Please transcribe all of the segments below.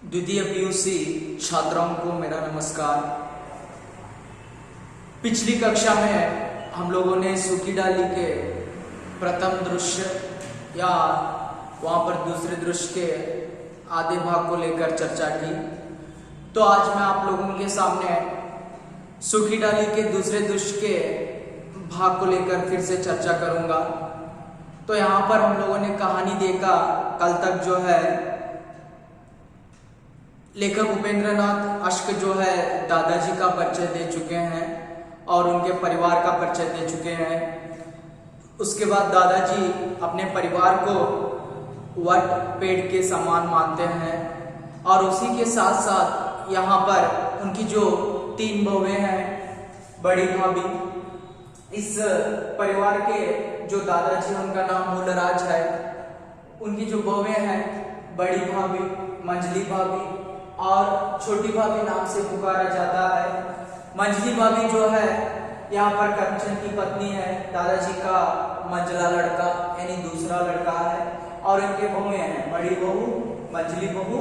द्वितीय पीयूसी छात्राओं को मेरा नमस्कार। पिछली कक्षा में हम लोगों ने सूखी डाली के प्रथम दृश्य या वहां पर दूसरे दृश्य के आधे भाग को लेकर चर्चा की। तो आज मैं आप लोगों के सामने सूखी डाली के दूसरे दृश्य के भाग को लेकर फिर से चर्चा करूंगा। तो यहाँ पर हम लोगों ने कहानी देखा, कल तक जो है लेखक उपेंद्रनाथ अश्क जो है दादाजी का परिचय दे चुके हैं और उनके परिवार का परिचय दे चुके हैं। उसके बाद दादाजी अपने परिवार को वट पेड़ के समान मानते हैं और उसी के साथ साथ यहाँ पर उनकी जो 3 बहुएं हैं, बड़ी भाभी, इस परिवार के जो दादाजी उनका नाम मूलराज है, उनकी जो बहुएं हैं, बड़ी भाभी, मंजली भाभी और छोटी भाभी नाम से पुकारा जाता है। मंजली भाभी जो है यहाँ पर करमचंद की पत्नी है, दादाजी का मंजला लड़का यानी दूसरा लड़का है। और इनके बहुएं हैं, बड़ी बहू, मंजली बहू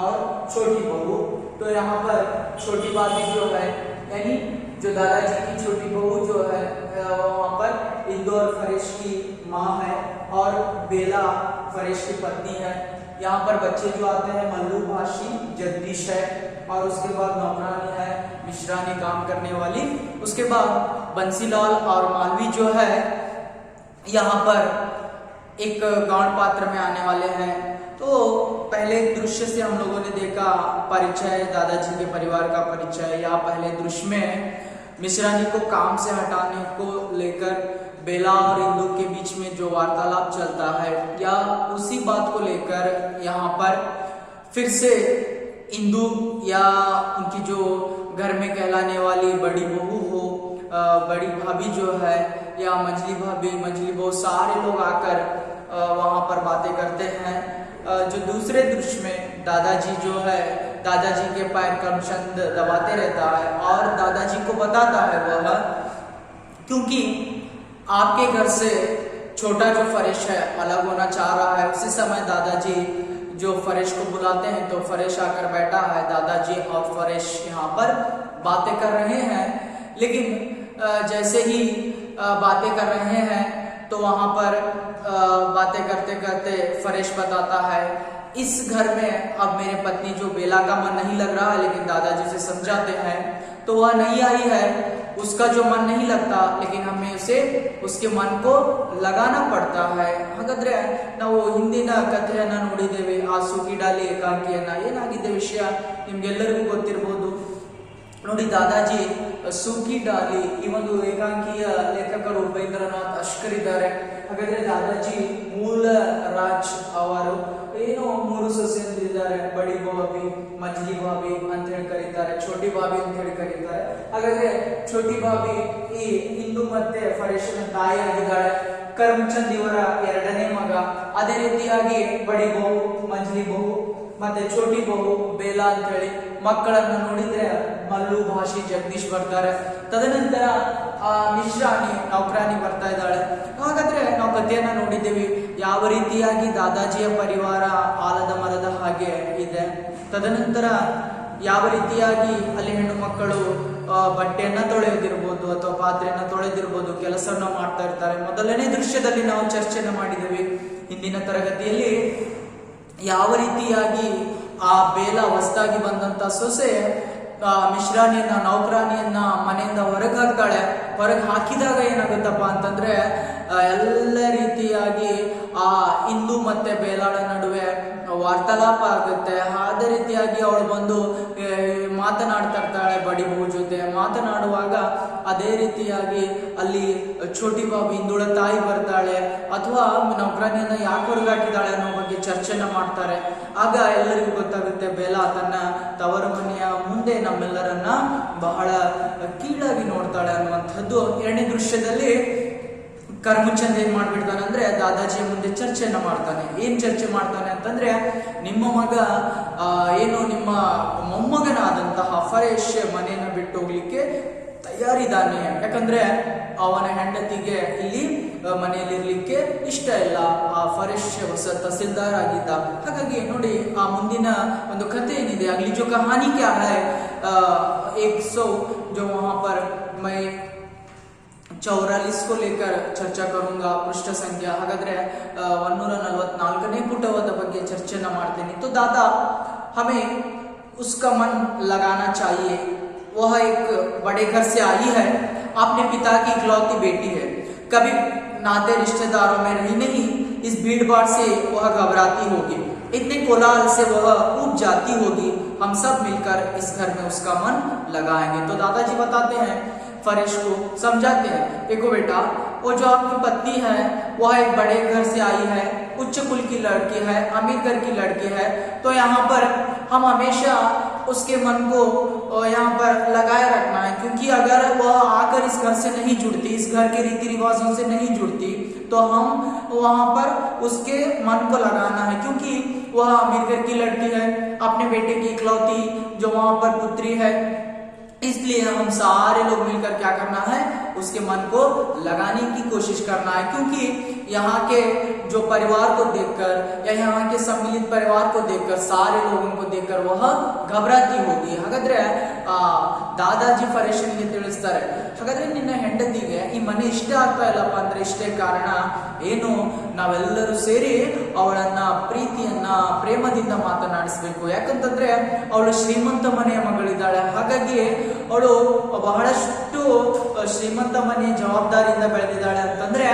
और छोटी बहू। तो यहाँ पर छोटी भाभी जो है यानी जो दादाजी की छोटी बहू जो है वहाँ पर इंदौर फरेश की माँ है और बेला फरेश की पत्नी है। यहाँ पर बच्चे जो आते हैं, मल्लू भाषी, जगदीश है और उसके बाद नौकरानी है, मिश्रानी काम करने वाली। उसके बाद बंसीलाल और मालवी जो है यहाँ पर एक गौण पात्र में आने वाले हैं। तो पहले दृश्य से हम लोगों ने देखा परिचय, दादाजी के परिवार का परिचय। या पहले दृश्य में मिश्रानी को काम से हटाने को लेकर बेला और इंदु के बीच में जो वार्तालाप चलता है, या उसी बात को लेकर यहाँ पर फिर से इंदु या उनकी जो घर में कहलाने वाली बड़ी बहू हो, बड़ी भाभी जो है, या मंजली भाभी, मंजली बहू, सारे लोग आकर वहाँ पर बातें करते हैं। जो दूसरे दृश्य में दादाजी जो है, दादाजी के पैर करमचंद दबाते रहता है और दादाजी को बताता है वह, क्योंकि आपके घर से छोटा जो फरेश है अलग होना चाह रहा है। उसी समय दादाजी जो फरेश को बुलाते हैं तो फरेश आकर बैठा है। दादाजी और फरेश यहाँ पर बातें कर रहे हैं, लेकिन जैसे ही बातें कर रहे हैं तो वहाँ पर बातें करते करते फरेश बताता है, इस घर में अब मेरे पत्नी जो बेला का मन नहीं लग रहा है, लेकिन दादाजी से समझाते हैं तो वह नहीं आई है। उसका जो मन नहीं लगता, लेकिन हमें उसे उसके मन को लगाना पड़ता है। ಹಾಗಾದ್ರೆ ನಾವು ಹಿಂದಿನ ಕಥೆಯನ್ನ ನೋಡಿದ್ದೇವೆ, ಆ ಸೂಕಿ ಡಾಲಿ ಏಕಾಂಕಿಯನ್ನ. ಏನಾಗಿದೆ ವಿಷಯ ನಿಮ್ಗೆಲ್ಲರಿಗೂ ಗೊತ್ತಿರಬಹುದು ನೋಡಿ. ದಾದಾಜಿ ಸೂಕಿ ಡಾಲಿ ಈ ಒಂದು ಏಕಾಂಕಿಯ ಲೇಖಕರು ಉಪೇಂದ್ರನಾಥ್ ಅಶ್ಕರ್ ಇದ್ದಾರೆ. ಹಾಗಾದ್ರೆ ದಾದಾಜಿ ಮೂಲರಾಜ್ ಅವರು ಏನು 3 ಸೊಸೆಯಂದಿರಿದ್ದಾರೆ, ಬಡಿ ಭಾಬಿ, ಮಂಜಲಿ ಭಾಬಿ ಅಂತ ಹೇಳಿ ಕರೀತಾರೆ, ಛೋಟಿ ಭಾಬಿ ಅಂತ ಹೇಳಿ ಕರೀತಾರೆ. ಹಾಗಾದ್ರೆ ಛೋಟಿ ಭಾಬಿ ಈ ಇಂದು ಮತ್ತೆ ಫರೇಶನ ತಾಯಿ ಆಗಿದ್ದಾಳೆ, ಕರ್ಮಚಂದ್ ಇವರ 2ನೇ ಮಗ. ಅದೇ ರೀತಿಯಾಗಿ ಬಡಿ ಬಹು, ಮಂಜಲಿ ಬಹು ಮತ್ತೆ ಛೋಟಿ ಬಹು ಬೇಲಾ ಅಂತ ಹೇಳಿ ಮಕ್ಕಳನ್ನ ನೋಡಿದ್ರೆ ಮಲ್ಲು ಭಾಷಿ ಜಗದೀಶ್ ಬರ್ತಾರೆ. ತದನಂತರ ಮಿಶ್ರಾನಿ ನೌಕರಾನಿ ಬರ್ತಾ ಇದ್ದಾಳೆ. ಹಾಗಾದ್ರೆ ನಾವು ಕಥೆಯನ್ನ ನೋಡಿದ್ದೇವೆ ಯಾವ ರೀತಿಯಾಗಿ ದಾದಾಜಿಯ ಪರಿವಾರ ಆಲದ ಮರದ ಹಾಗೆ ಇದೆ. ತದನಂತರ ಯಾವ ರೀತಿಯಾಗಿ ಅಲ್ಲಿ ಹೆಣ್ಣು ಮಕ್ಕಳು ಬಟ್ಟೆಯನ್ನ ತೊಳೆಯೋದಿರ್ಬೋದು ಅಥವಾ ಪಾತ್ರೆಯನ್ನ ತೊಳೆದಿರ್ಬೋದು, ಕೆಲಸವನ್ನ ಮಾಡ್ತಾ ಇರ್ತಾರೆ. ಮೊದಲನೇ ದೃಶ್ಯದಲ್ಲಿ ನಾವು ಚರ್ಚೆಯನ್ನ ಮಾಡಿದ್ದೇವೆ ಹಿಂದಿನ ತರಗತಿಯಲ್ಲಿ. ಯಾವ ರೀತಿಯಾಗಿ ಆ ಬೇಲ ಹೊಸದಾಗಿ ಬಂದಂತ ಸೊಸೆ ಮಿಶ್ರಾಣಿಯನ್ನ, ನೌಕರಾಣಿಯನ್ನ ಮನೆಯಿಂದ ಹೊರಗೆ ಹಾಕ್ತಾಳೆ. ಹೊರಗೆ ಹಾಕಿದಾಗ ಏನಾಗುತ್ತಪ್ಪ ಅಂತಂದ್ರೆ ಎಲ್ಲ ರೀತಿಯಾಗಿ ಆ ಇಂದು ಮತ್ತೆ ಬೇಲಾಳ ನಡುವೆ ವಾರ್ತಾಲಾಪ ಆಗುತ್ತೆ. ಅದೇ ರೀತಿಯಾಗಿ ಅವಳು ಬಂದು ಮಾತನಾಡ್ತಾ ಇರ್ತಾಳೆ ಬಡಿ ಬಹು ಜೊತೆ. ಮಾತನಾಡುವಾಗ ಅದೇ ರೀತಿಯಾಗಿ ಅಲ್ಲಿ ಛೋಟಿ ಬಾಬಿ ಇಂದುಳ ತಾಯಿ ಬರ್ತಾಳೆ, ಅಥವಾ ನೌಕರಾನಿಯನ್ನ ಯಾಕೆ ಹೊರಗೆ ಹಾಕಿದಾಳೆ ಅನ್ನೋ ಬಗ್ಗೆ ಚರ್ಚೆನ ಮಾಡ್ತಾರೆ. ಆಗ ಎಲ್ಲರಿಗೂ ಗೊತ್ತಾಗುತ್ತೆ ಬೇಲಾ ತನ್ನ ತವರು ಮನೆಯ ಮುಂದೆ ನಮ್ಮೆಲ್ಲರನ್ನ ಬಹಳ ಕೀಳಾಗಿ ನೋಡ್ತಾಳೆ ಅನ್ನುವಂಥದ್ದು. 2ನೇ ದೃಶ್ಯದಲ್ಲಿ ಕರ್ಮಚಂದ್ ಏನ್ ಮಾಡ್ಬಿಡ್ತಾನೆ ಅಂದ್ರೆ ದಾದಾಜಿಯ ಮುಂದೆ ಚರ್ಚೆಯನ್ನ ಮಾಡ್ತಾನೆ. ಏನ್ ಚರ್ಚೆ ಮಾಡ್ತಾನೆ ಅಂತಂದ್ರೆ, ನಿಮ್ಮ ಮಗ ಏನು ನಿಮ್ಮ ಮೊಮ್ಮಗನಾದಂತಹ ಫರೇಶ್ ಮನೆಯನ್ನ ಬಿಟ್ಟು ಹೋಗ್ಲಿಕ್ಕೆ ತಯಾರಿದ್ದಾನೆ. ಯಾಕಂದ್ರೆ ಅವನ ಹೆಂಡತಿಗೆ ಇಲ್ಲಿ ಮನೆಯಲ್ಲಿರ್ಲಿಕ್ಕೆ ಇಷ್ಟ ಇಲ್ಲ. ಆ ಫರೇಶ್ ಹೊಸ ತಹಸೀಲ್ದಾರ್ ಆಗಿದ್ದ. ಹಾಗಾಗಿ ನೋಡಿ ಆ ಮುಂದಿನ ಒಂದು ಕಥೆ ಏನಿದೆ, ಅಗ್ಲಿ ಜೋ ಕಹಾನಿ ಕ್ಯಾ ಹೈ, 100 जो वहां पर मैं 44 को लेकर ಚರ್ಚಾ करूंगा ಪೃಷ್ಠ ಸಂಖ್ಯಾ. ಹಾಗಾದ್ರೆ 144ನೇ ಪುಟದ ಬಗ್ಗೆ ಚರ್ಚೆನ ಮಾಡ್ತೀನಿ. तो दादा हमें उसका मन लगाना चाहिए. वह एक बड़े घर से आई है, अपने पिता की इकलौती बेटी है, कभी नाते रिश्तेदारों में रही नहीं. इस भीड़ भाड़ से वह घबराती होगी, इतने कोलाहल से वह ऊब जाती होगी. हम सब मिलकर इस घर में उसका मन लगाएंगे. तो दादाजी बताते हैं, फरेश को समझाते हैं, देखो बेटा, वो जो आपकी पत्नी है वह एक बड़े घर से आई है, उच्च कुल की लड़की है, अमीर घर की लड़की है. तो यहाँ पर हम हमेशा उसके मन को यहाँ पर लगाए रखना है, क्योंकि अगर वह आकर इस घर से नहीं जुड़ती, इस घर के रीति रिवाजों से नहीं जुड़ती, तो हम वहां पर उसके मन को लगाना है, क्योंकि वह अमीर घर की लड़की है, अपने बेटे की इकलौती जो वहां पर पुत्री है. इसलिए हम सारे लोग मिलकर क्या करना है, उसके मन को लगाने की कोशिश करना है. क्योंकि यहाँ के जो परिवार को देखकर या यहाँ के सम्मिलित परिवार को देखकर, सारे लोगों को देखकर वह घबराती होगी. ಹಾಗಾದ್ರೆ ದಾದಾಜಿ ಫರೇಶನ್ಗೆ ತಿಳಿಸ್ತಾರೆ, ಹಾಗಾದ್ರೆ ನಿನ್ನ ಹೆಂಡತಿಗೆ ಈ ಮನೆ ಇಷ್ಟ ಆಗ್ತಾ ಇಲ್ಲಪ್ಪ ಅಂದ್ರೆ ಇಷ್ಟೇ ಕಾರಣ ಏನು, ನಾವೆಲ್ಲರೂ ಸೇರಿ ಅವಳನ್ನ ಪ್ರೀತಿಯನ್ನ ಪ್ರೇಮದಿಂದ ಮಾತನಾಡಿಸ್ಬೇಕು. ಯಾಕಂತಂದ್ರೆ ಅವಳು ಶ್ರೀಮಂತ ಮನೆಯ ಮಗಳಿದ್ದಾಳೆ. ಹಾಗಾಗಿ ಅವಳು ಬಹಳಷ್ಟು ಶ್ರೀಮಂತ ಮನೆಯ ಜವಾಬ್ದಾರಿಯಿಂದ ಬೆಳೆದಿದ್ದಾಳೆ. ಅಂತಂದ್ರೆ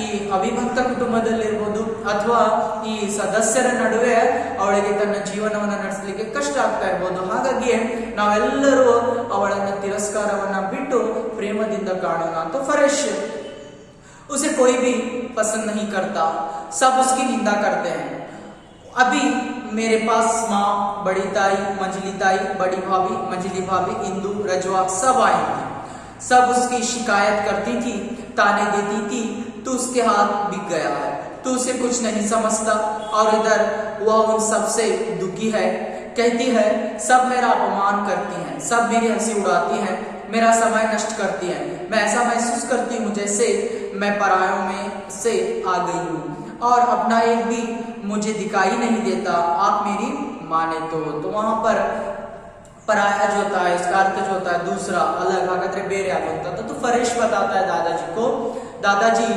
ಈ ಅವಿಭಕ್ತ ಕುಟುಂಬದಲ್ಲಿರ್ಬೋದು ಅಥವಾ ಈ ಸದಸ್ಯರ ನಡುವೆ ಅವಳಿಗೆ ತನ್ನ ಜೀವನವನ್ನ ನಡೆಸಲಿಕ್ಕೆ ಕಷ್ಟ ಆಗ್ತಾ ಇರ್ಬೋದು. ಹಾಗಾಗಿ ನಾವೆಲ್ಲರೂ ಅವಳನ್ನ ತಿರಸ್ಕಾರವನ್ನ ಬಿಟ್ಟು ಪ್ರೇಮದಿಂದ ಕಾಣೋಣ. तो फरेश उसे कोई भी पसंद नहीं करता, सब उसकी निंदा करते हैं. अभी मेरे पास माँ, बड़ी ताई, मंजली ताई, बड़ी भाभी, मंजली भाभी, इंदू, रजवा सब आई थी. सब उसकी शिकायत करती थी, ताने देती थी. तो उसके हाथ बिक गया है, तो उसे कुछ नहीं समझता. और इधर वह उन सबसे दुखी है, कहती है सब मेरा अपमान करती हैं, सब मेरी हंसी उड़ाती हैं, मेरा समय नष्ट करती हैं. मैं ऐसा महसूस करती हूँ जैसे मैं परायों में से आ गई हूँ और अपना एक भी मुझे दिखाई नहीं देता, आप मेरी माने तो. वहां पर पराया जो होता है, इसका अर्थ जो होता है दूसरा, अलग, हागाದ್ರೆ ಬೇರೆ ಆಗುತ್ತಾ. तो फरेश बताता है दादाजी को, दादाजी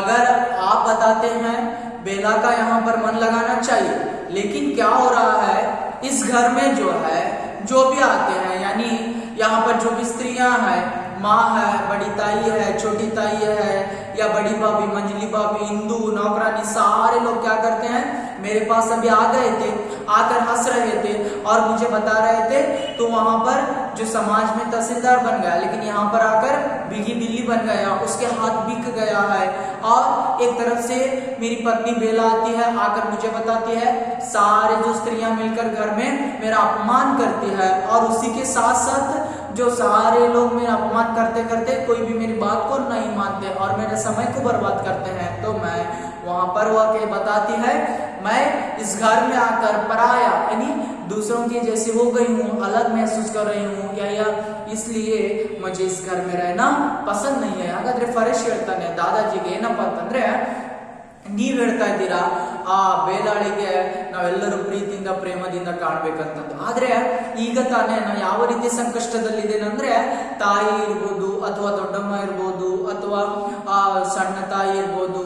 अगर आप बताते हैं बेला का यहाँ पर मन लगाना चाहिए, लेकिन क्या हो रहा है, इस घर में जो है जो भी आते हैं, यानी यहाँ पर जो भी स्त्रियां हैं, माँ है, बड़ी ताई है, छोटी ताई है, या बड़ी भाभी, मंजली भाभी, इंदू, नौकरानी, सारे लोग क्या करते हैं, मेरे पास अभी आ गए थे, आकर हंस रहे थे और मुझे बता रहे थे तो वहां पर जो समाज में तहसीलदार बन गया, लेकिन यहाँ पर आकर बिगी बिल्ली बन गया, उसके हाथ बिक गया है. और एक तरफ से मेरी पत्नी बेला आती है, आकर मुझे बताती है सारे जो स्त्रियां मिलकर घर में मेरा अपमान करती है, और उसी के साथ साथ जो सारे लोग मेरा अपमान करते करते कोई भी मेरी बात को नहीं मानते और मेरे समय को बर्बाद करते हैं. तो मैं वहां पर वह के बताती है, मैं इस घर में आकर पराया यानी दूसरों की जैसी हो गई हूँ, अलग महसूस कर रही हूँ, या इसलिए मुझे इस घर में रहना पसंद नहीं है. ಹಾಗಾದ್ರೆ ಫರೇಶ್ ಹೇಳ್ತಾನೆ ದಾದಾಜಿಗೆ, ಏನಪ್ಪಾ ಅಂತಂದ್ರೆ ನೀವ್ ಹೇಳ್ತಾ ಇದ್ದೀರಾ ಆ ಬೇಲಾಳಿಗೆ ನಾವೆಲ್ಲರೂ ಪ್ರೀತಿಯಿಂದ ಪ್ರೇಮದಿಂದ ಕಾಣ್ಬೇಕಂತದ್ದು, ಆದ್ರೆ ಈಗ ತಾನೇ ನಾವು ಯಾವ ರೀತಿ ಸಂಕಷ್ಟದಲ್ಲಿದ್ದೇನೆಂದ್ರೆ, ತಾಯಿ ಇರ್ಬೋದು ಅಥವಾ ದೊಡ್ಡಮ್ಮ ಇರ್ಬೋದು ಅಥವಾ ಸಣ್ಣ ತಾಯಿ ಇರ್ಬೋದು,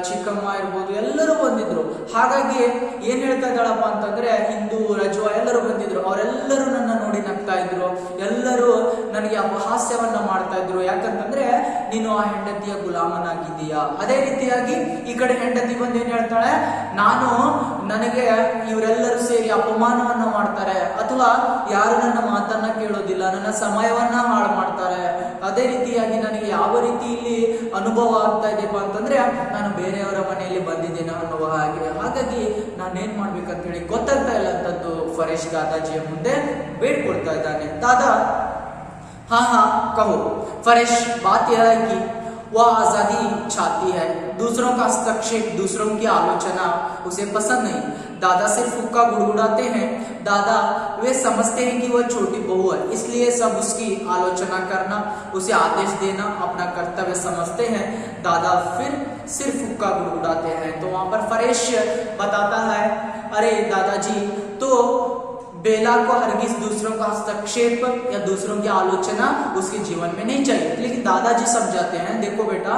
ಚಿಕ್ಕಮ್ಮ ಇರ್ಬೋದು, ಎಲ್ಲರೂ ಬಂದಿದ್ರು. ಹಾಗಾಗಿ ಏನ್ ಹೇಳ್ತಾ ಇದ್ದಾಳಪ್ಪ ಅಂತಂದ್ರೆ, ಹಿಂದೂ, ರಜವಾ ಎಲ್ಲರೂ ಬಂದಿದ್ರು. ಅವರೆಲ್ಲರೂ ನನ್ನ ನೋಡಿ ನಗ್ತಾ ಇದ್ರು, ಎಲ್ಲರೂ ನನಗೆ ಅಪಹಾಸ್ಯವನ್ನ ಮಾಡ್ತಾ ಇದ್ರು. ಯಾಕಂತಂದ್ರೆ ನೀನು ಆ ಹೆಂಡತಿಯ ಗುಲಾಮನಾಗಿದ್ದೀಯಾ. ಅದೇ ರೀತಿಯಾಗಿ ಈ ಕಡೆ ಹೆಂಡತಿ ಬಂದು ಏನ್ ಹೇಳ್ತಾಳೆ, ನನಗೆ ಇವರೆಲ್ಲರೂ ಸೇರಿ ಅಪಮಾನವನ್ನ ಮಾಡ್ತಾರೆ, ಅಥವಾ ಯಾರು ನನ್ನ ಮಾತನ್ನ ಕೇಳೋದಿಲ್ಲ, ನನ್ನ ಸಮಯವನ್ನ ಹಾಳು ಮಾಡ್ತಾರೆ. ಅದೇ ರೀತಿಯಾಗಿ ನನಗೆ ಯಾವ ರೀತಿ ಇಲ್ಲಿ ಅನುಭವ ಆಗ್ತಾ ಇದೆಯಪ್ಪ ಅಂತಂದ್ರೆ, ನಾನು ಬೇರೆಯವರ ಮನೆಯಲ್ಲಿ ಬಂದಿದ್ದೇನೆ ಅನ್ನುವ ಹಾಗೆ. ಹಾಗಾಗಿ ನಾನೇನ್ ಮಾಡ್ಬೇಕಂತ ಹೇಳಿ ಗೊತ್ತಾಗ್ತಾ ಇಲ್ಲ ಅಂತದ್ದು ಫರೇಶ್ ದಾದಾಜಿಯ ಮುಂದೆ ಬೇಡ್ಕೊಡ್ತಾ ಇದ್ದಾನೆ. दादा हाँ हाँ कहो. फरेश बात यह है कि वह आजादी चाहती है, दूसरों का हस्तक्षेप, दूसरों की आलोचना उसे पसंद नहीं। दादा सिर्फ हुक्का गुड़गुड़ाते हैं। दादा वे समझते हैं कि वह छोटी बहू है, इसलिए सब उसकी आलोचना करना, उसे आदेश देना अपना कर्तव्य समझते हैं। दादा फिर सिर्फ हुक्का गुड़गुड़ाते हैं। तो वहां पर फरेश बताता है, अरे दादाजी, तो बेला को हरगिज दूसरों का हस्तक्षेप या दूसरों की आलोचना उसके जीवन में नहीं चाहिए। लेकिन दादाजी समझाते हैं, देखो बेटा,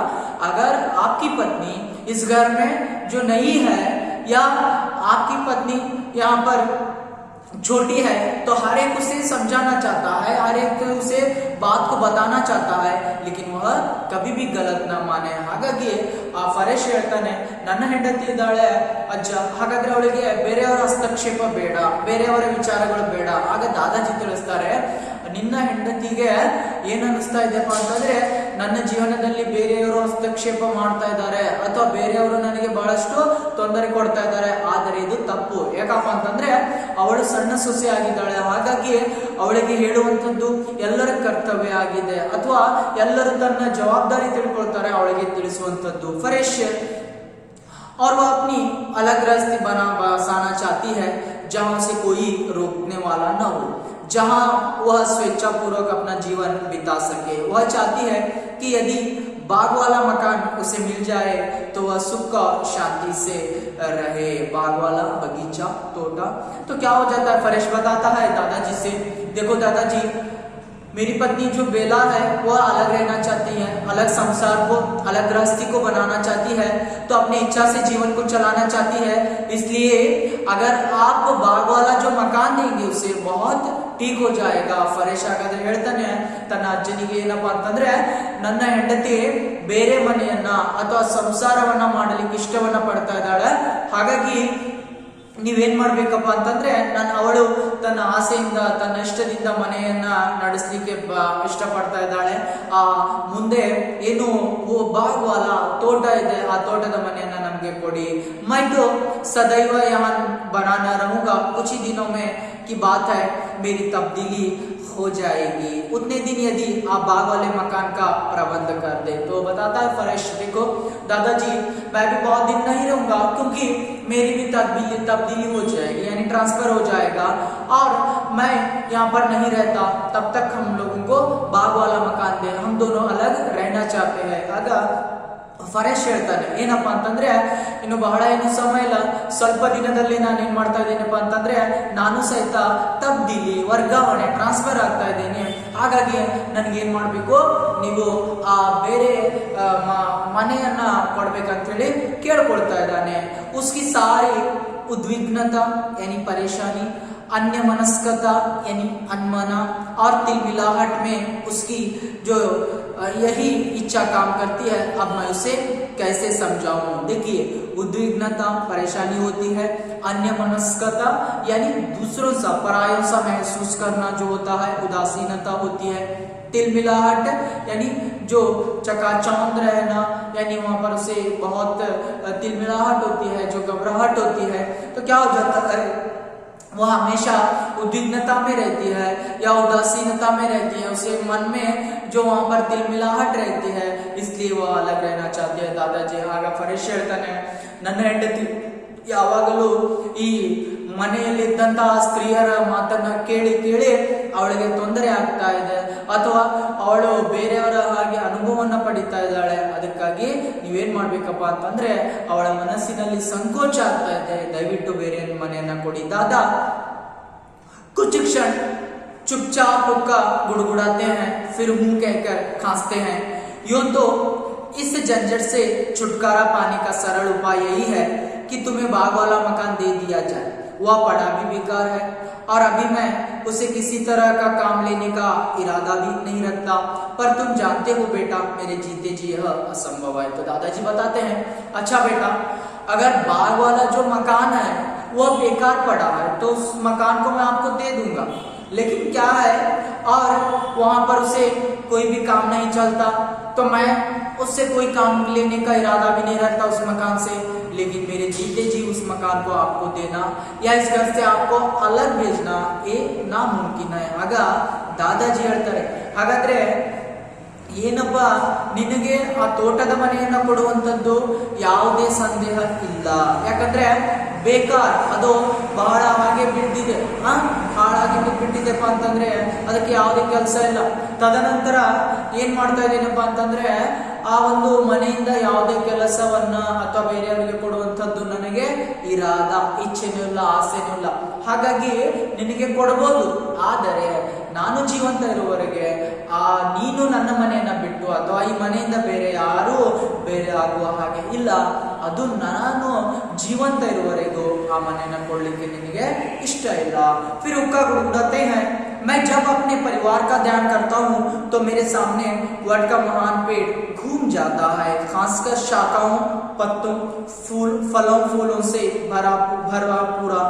अगर आपकी पत्नी इस घर में जो नहीं है या आपकी पत्नी यहाँ पर छोटी है, तो हर एक उसे समझाना चाहता है, हर एक उसे बात को बताना चाहता है, लेकिन वह कभी भी गलत ना माने। ಹಾಗಾಗಿ ಆ ಫರೇಶ್ ಹೇಳ್ತಾನೆ, ನನ್ನ ಹೆಂಡತಿ ಇದ್ದಾಳೆ ಅಜ್ಜ, ಹಾಗಾದ್ರೆ ಅವಳಿಗೆ ಬೇರೆಯವರ ಹಸ್ತಕ್ಷೇಪ ಬೇಡ, ಬೇರೆಯವರ ವಿಚಾರಗಳು ಬೇಡ. ಆಗ ದಾದಾಜಿ ತಿಳಿಸ್ತಾರೆ, ನಿನ್ನ ಹೆಂಡತಿಗೆ ಏನ್ ಅನಿಸ್ತಾ ಇದೆಯಪ್ಪ ಅಂತಂದ್ರೆ, ನನ್ನ ಜೀವನದಲ್ಲಿ ಬೇರೆಯವರು ಹಸ್ತಕ್ಷೇಪ ಮಾಡ್ತಾ ಇದ್ದಾರೆ ಅಥವಾ ಬೇರೆಯವರು ನನಗೆ ಬಹಳಷ್ಟು ತೊಂದರೆ ಕೊಡ್ತಾ ಇದ್ದಾರೆ. ಆದರೆ ಇದು ತಪ್ಪು. ಯಾಕಪ್ಪ ಅಂತಂದ್ರೆ ಅವಳು ಸಣ್ಣ ಸೊಸೆ ಆಗಿದ್ದಾಳೆ, ಹಾಗಾಗಿ ಅವಳಿಗೆ ಹೇಳುವಂಥದ್ದು ಎಲ್ಲರ ಕರ್ತವ್ಯ ಆಗಿದೆ, ಅಥವಾ ಎಲ್ಲರೂ ತನ್ನ ಜವಾಬ್ದಾರಿ ತಿಳ್ಕೊಳ್ತಾರೆ ಅವಳಿಗೆ ತಿಳಿಸುವಂಥದ್ದು. फरेश और वह अपनी अलग गृहस्थी बसाना चाहती है, जहां से कोई रोकने वाला न हो, जहां वह स्वेच्छा पूर्वक अपना जीवन बिता सके. वह चाहती है कि यदि बाग वाला मकान उसे मिल जाए तो वह सुख और शांति से रहे. बाग वाला बगीचा, तोटा. तो क्या हो जाता है, फरेश बताता है दादाजी से, देखो दादाजी, मेरी पत्नी जो बेला है वह अलग रहना चाहती है, अलग संसार को, अलग गृहस्थी को बनाना चाहती है, तो अपनी इच्छा से जीवन को चलाना चाहती है. इसलिए अगर आप बाग वाला जो मकान देंगे उसे बहुत ठीक हो जाएगा. ಫರೇಶ್ ಹಾಗಾದ್ರೆ ಹೇಳ್ತಾನೆ ತನ್ನ ಅಜ್ಜನಿಗೆ, ಏನಪ್ಪಾ ಅಂತಂದ್ರೆ, ನನ್ನ ಹೆಂಡತಿ ಬೇರೆ ಮನೆಯನ್ನ ಅಥವಾ ಸಂಸಾರವನ್ನ ಮಾಡಲಿಕ್ಕೆ ಇಷ್ಟವನ್ನ ಪಡ್ತಾ ಇದ್ದಾಳೆ, ಹಾಗಾಗಿ ನೀವೇನ್ ಮಾಡ್ಬೇಕಪ್ಪ ಅಂತಂದ್ರೆ, ಅವಳು ತನ್ನ ಆಸೆಯಿಂದ ತನ್ನ ಇಷ್ಟದಿಂದ ಮನೆಯನ್ನ ನಡೆಸಲಿಕ್ಕೆ ಇಷ್ಟಪಡ್ತಾ ಇದ್ದಾಳೆ. ಆ ಮುಂದೆ ಏನು ಬಾಗ್ವಾಲ ತೋಟ ಇದೆ, ಆ ತೋಟದ ಮನೆಯನ್ನ ನಮ್ಗೆ ಕೊಡಿ. मैं तो सदैव यहाँ बनाना रहूंगा, कुछ ही दिनों में की बात है मेरी तब्दीली हो जाएगी. उतने दिन यदि आप बाग वाले मकान का प्रबंध कर दे. तो बताता है फरेश, देखो दादाजी, मैं भी बहुत दिन नहीं रहूंगा, क्योंकि मेरी भी तब्दीली हो जाएगी, यानी ट्रांसफर हो जाएगा, और मैं यहाँ पर नहीं रहता, तब तक हम लोगों को बाग वाला मकान दे, हम दोनों अलग रहना चाहते हैं. आग ಫರೇಶ್ ಹೇಳ್ತಾನೆ, ಏನಪ್ಪಾ ಅಂತಂದ್ರೆ, ಇನ್ನು ಬಹಳ ಏನು ಸಮಯ ಇಲ್ಲ, ಸ್ವಲ್ಪ ದಿನದಲ್ಲಿ ನಾನು ಏನ್ ಮಾಡ್ತಾ ಇದ್ದೇನಪ್ಪ ಅಂತಂದ್ರೆ, ನಾನು ಸಹಿತ ತಬ್ದೀಲಿ, ವರ್ಗಾವಣೆ, ಟ್ರಾನ್ಸ್ಫರ್ ಆಗ್ತಾ ಇದ್ದೇನೆ. ಹಾಗಾಗಿ ನನ್ಗೆ ಏನ್ ಮಾಡ್ಬೇಕು, ನೀವು ಆ ಬೇರೆ ಮನೆಯನ್ನ ಕೊಡ್ಬೇಕಂತ ಹೇಳಿ ಕೇಳ್ಕೊಳ್ತಾ ಇದ್ದಾನೆ. ಉಸ್ಕಿ ಸಾರಿ उद्विग्नता यानी परेशानी, अन्य मनस्कता यानी अनमना, और तिलमिलाहट में उसकी जो यही इच्छा काम करती है. अब मैं उसे कैसे समझाऊं. देखिए, उद्विग्नता परेशानी होती है, अन्य मनस्कता यानी दूसरों सा, परायों सा महसूस करना जो होता है, उदासीनता होती है. तिलमिलाहट यानी जो चकाचौंध रहना, यानी वहां पर उसे बहुत तिलमिलाहट होती है, जो घबराहट होती है. तो क्या हो जाता है, वह हमेशा उद्विग्नता में रहती है या उदासीनता में रहती है, उसे मन में जो वहां पर तिलमिलाहट रहती है, इसलिए वह अलग रहना चाहती है. दादाजी ಆಗ ಫರೇಶ್ ಹೇಳ್ತಾನೆ, ನನ್ನ ಹೆಂಡತಿ ಯಾವಾಗಲೂ ಈ ಮನೆಯಲ್ಲಿದ್ದಂತಹ ಸ್ತ್ರೀಯರ ಮಾತನ್ನ ಕೇಳಿ ಕೇಳಿ ಅವಳಿಗೆ ತೊಂದರೆ ಆಗ್ತಾ ಇದೆ, ಅಥವಾ ಅವಳು ಬೇರೆಯವರ ಹಾಗೆ ಅನುಭವವನ್ನ ಪಡಿತಾ ಇದ್ದಾಳೆ. ಅದಕ್ಕಾಗಿ ನೀವೇನ್ ಮಾಡ್ಬೇಕಪ್ಪ ಅಂತಂದ್ರೆ, ಅವಳ ಮನಸ್ಸಿನಲ್ಲಿ ಸಂಕೋಚ ಆಗ್ತಾ ಇದೆ, ದಯವಿಟ್ಟು ಬೇರೆ ಮನೆಯನ್ನ ಕೊಡಿ. दादा कुछ क्षण चुपचाप हुक्का गुड़गुड़ाते हैं, फिर मुंह कहकर खांसते हैं. यूं तो इस झंझट से छुटकारा पाने का सरल उपाय यही है कि तुम्हें बाग वाला मकान दे दिया जाए. वह पड़ा भी बेकार है, और अभी मैं उसे किसी तरह का काम लेने का इरादा भी नहीं रखता, पर तुम जानते हो बेटा, मेरे जीते जी यह असंभव है. तो दादाजी बताते हैं, अच्छा बेटा, अगर बाग वाला जो मकान है वह बेकार पड़ा है तो उस मकान को मैं आपको दे दूंगा, लेकिन क्या है, और वहां पर उसे कोई भी काम नहीं चलता, तो मैं उससे कोई काम लेने का इरादा भी नहीं रखता उस मकान से, लेकिन मेरे जीते जी उस मकान को आपको देना या इस घर से आपको अलग भेजना ये नामुमकिन है. ಆಗ ದಾದಾಜಿ ಹೇಳ್ತಾರೆ, ಹಾಗಾದ್ರೆ ಏನಪ್ಪ ನಿನಗೆ ಆ ತೋಟದ ಮನೆಯನ್ನ ಕೊಡುವಂಥದ್ದು ಯಾವುದೇ ಸಂದೇಹ ಇಲ್ಲ. ಯಾಕಂದ್ರೆ ಬೇಕಾರ್ ಅದು ಬಹಳ ಹಾಗೆ ಬಿಟ್ಟಿದೆ, ಹಾಳಾಗಿ ಬಿಟ್ಟಿದೆಪ್ಪ ಅಂತಂದ್ರೆ ಅದಕ್ಕೆ ಯಾವುದೇ ಕೆಲಸ ಇಲ್ಲ. ತದನಂತರ ಏನ್ ಮಾಡ್ತಾ ಇದ್ದೀನಪ್ಪ ಅಂತಂದ್ರೆ ಆ ಒಂದು ಮನೆಯಿಂದ ಯಾವುದೇ ಕೆಲಸವನ್ನ ಅಥವಾ ಬೇರೆಯವರಿಗೆ ಕೊಡುವಂಥದ್ದು ನನಗೆ ಇರಾದ, ಇಚ್ಛೆನೂ ಇಲ್ಲ, ಆಸೆನೂ ಇಲ್ಲ. ಹಾಗಾಗಿ ನಿನಗೆ ಕೊಡಬಹುದು, ಆದರೆ ನಾನು ಜೀವಂತ ಇರುವವರೆಗೆ ನೀನು ನನ್ನ ಮನೆಯನ್ನ ಬಿಟ್ಟು ಅಥವಾ ಈ ಮನೆಯಿಂದ ಬೇರೆ ಯಾರೂ ಬೇರೆ ಆಗುವ ಹಾಗೆ ಇಲ್ಲ. ಅದು ನಾನು ಜೀವಂತ ಇರುವವರೆಗೂ ಆ ಮನೆಯನ್ನ ಕೊಡ್ಲಿಕ್ಕೆ ನಿನಗೆ ಇಷ್ಟ ಇಲ್ಲ. फिर उसका गुणगाते हैं, मैं जब अपने परिवार का ध्यान करता हूँ तो मेरे सामने वट का महान पेड़ घूम जाता है, खासकर शाखाओं, पत्तों, फूलों से भरा पूरा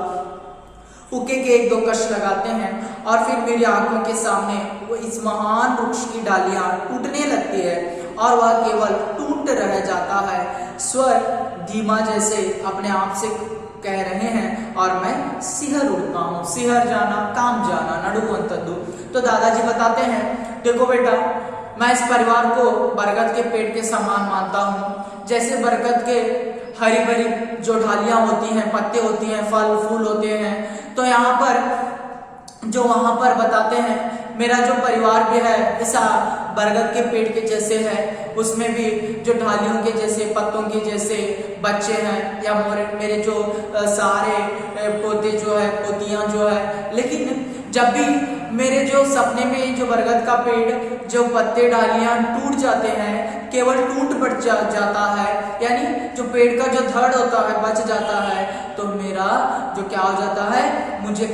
उके के एक दो कश लगाते हैं और फिर मेरी आंखों के सामने वो इस महान वृक्ष की डालियां टूटने लगती है और वह केवल टूट रह जाता है। स्वर धीमा जैसे अपने आप से कह रहे हैं और मैं सिहर उठता हूँ। सिहर जाना, काम जाना, नडुवंतद्दु। तो दादाजी बताते हैं, देखो बेटा, मैं इस परिवार को बरगद के पेड़ के समान मानता हूँ। जैसे बरगद के हरी भरी जो ढालियां होती हैं, पत्ते होती हैं, फल फूल होते हैं, तो यहाँ पर जो वहां पर बताते हैं मेरा जो परिवार भी है ऐसा बरगद के पेड़ के जैसे है, उसमें भी जो ढालियों के जैसे, पत्तों के जैसे बच्चे हैं या मेरे जो सारे पौधे जो है, पौधियां जो है। लेकिन जब भी मेरे जो सपने में जो बरगद का पेड़ जो पत्ते डालियां टूट जाते हैं, केवल टूट बच जाता है, यानी जो पेड़ का जो धड़ होता है बच जाता है, तो मेरा जो क्या हो जाता है, मुझे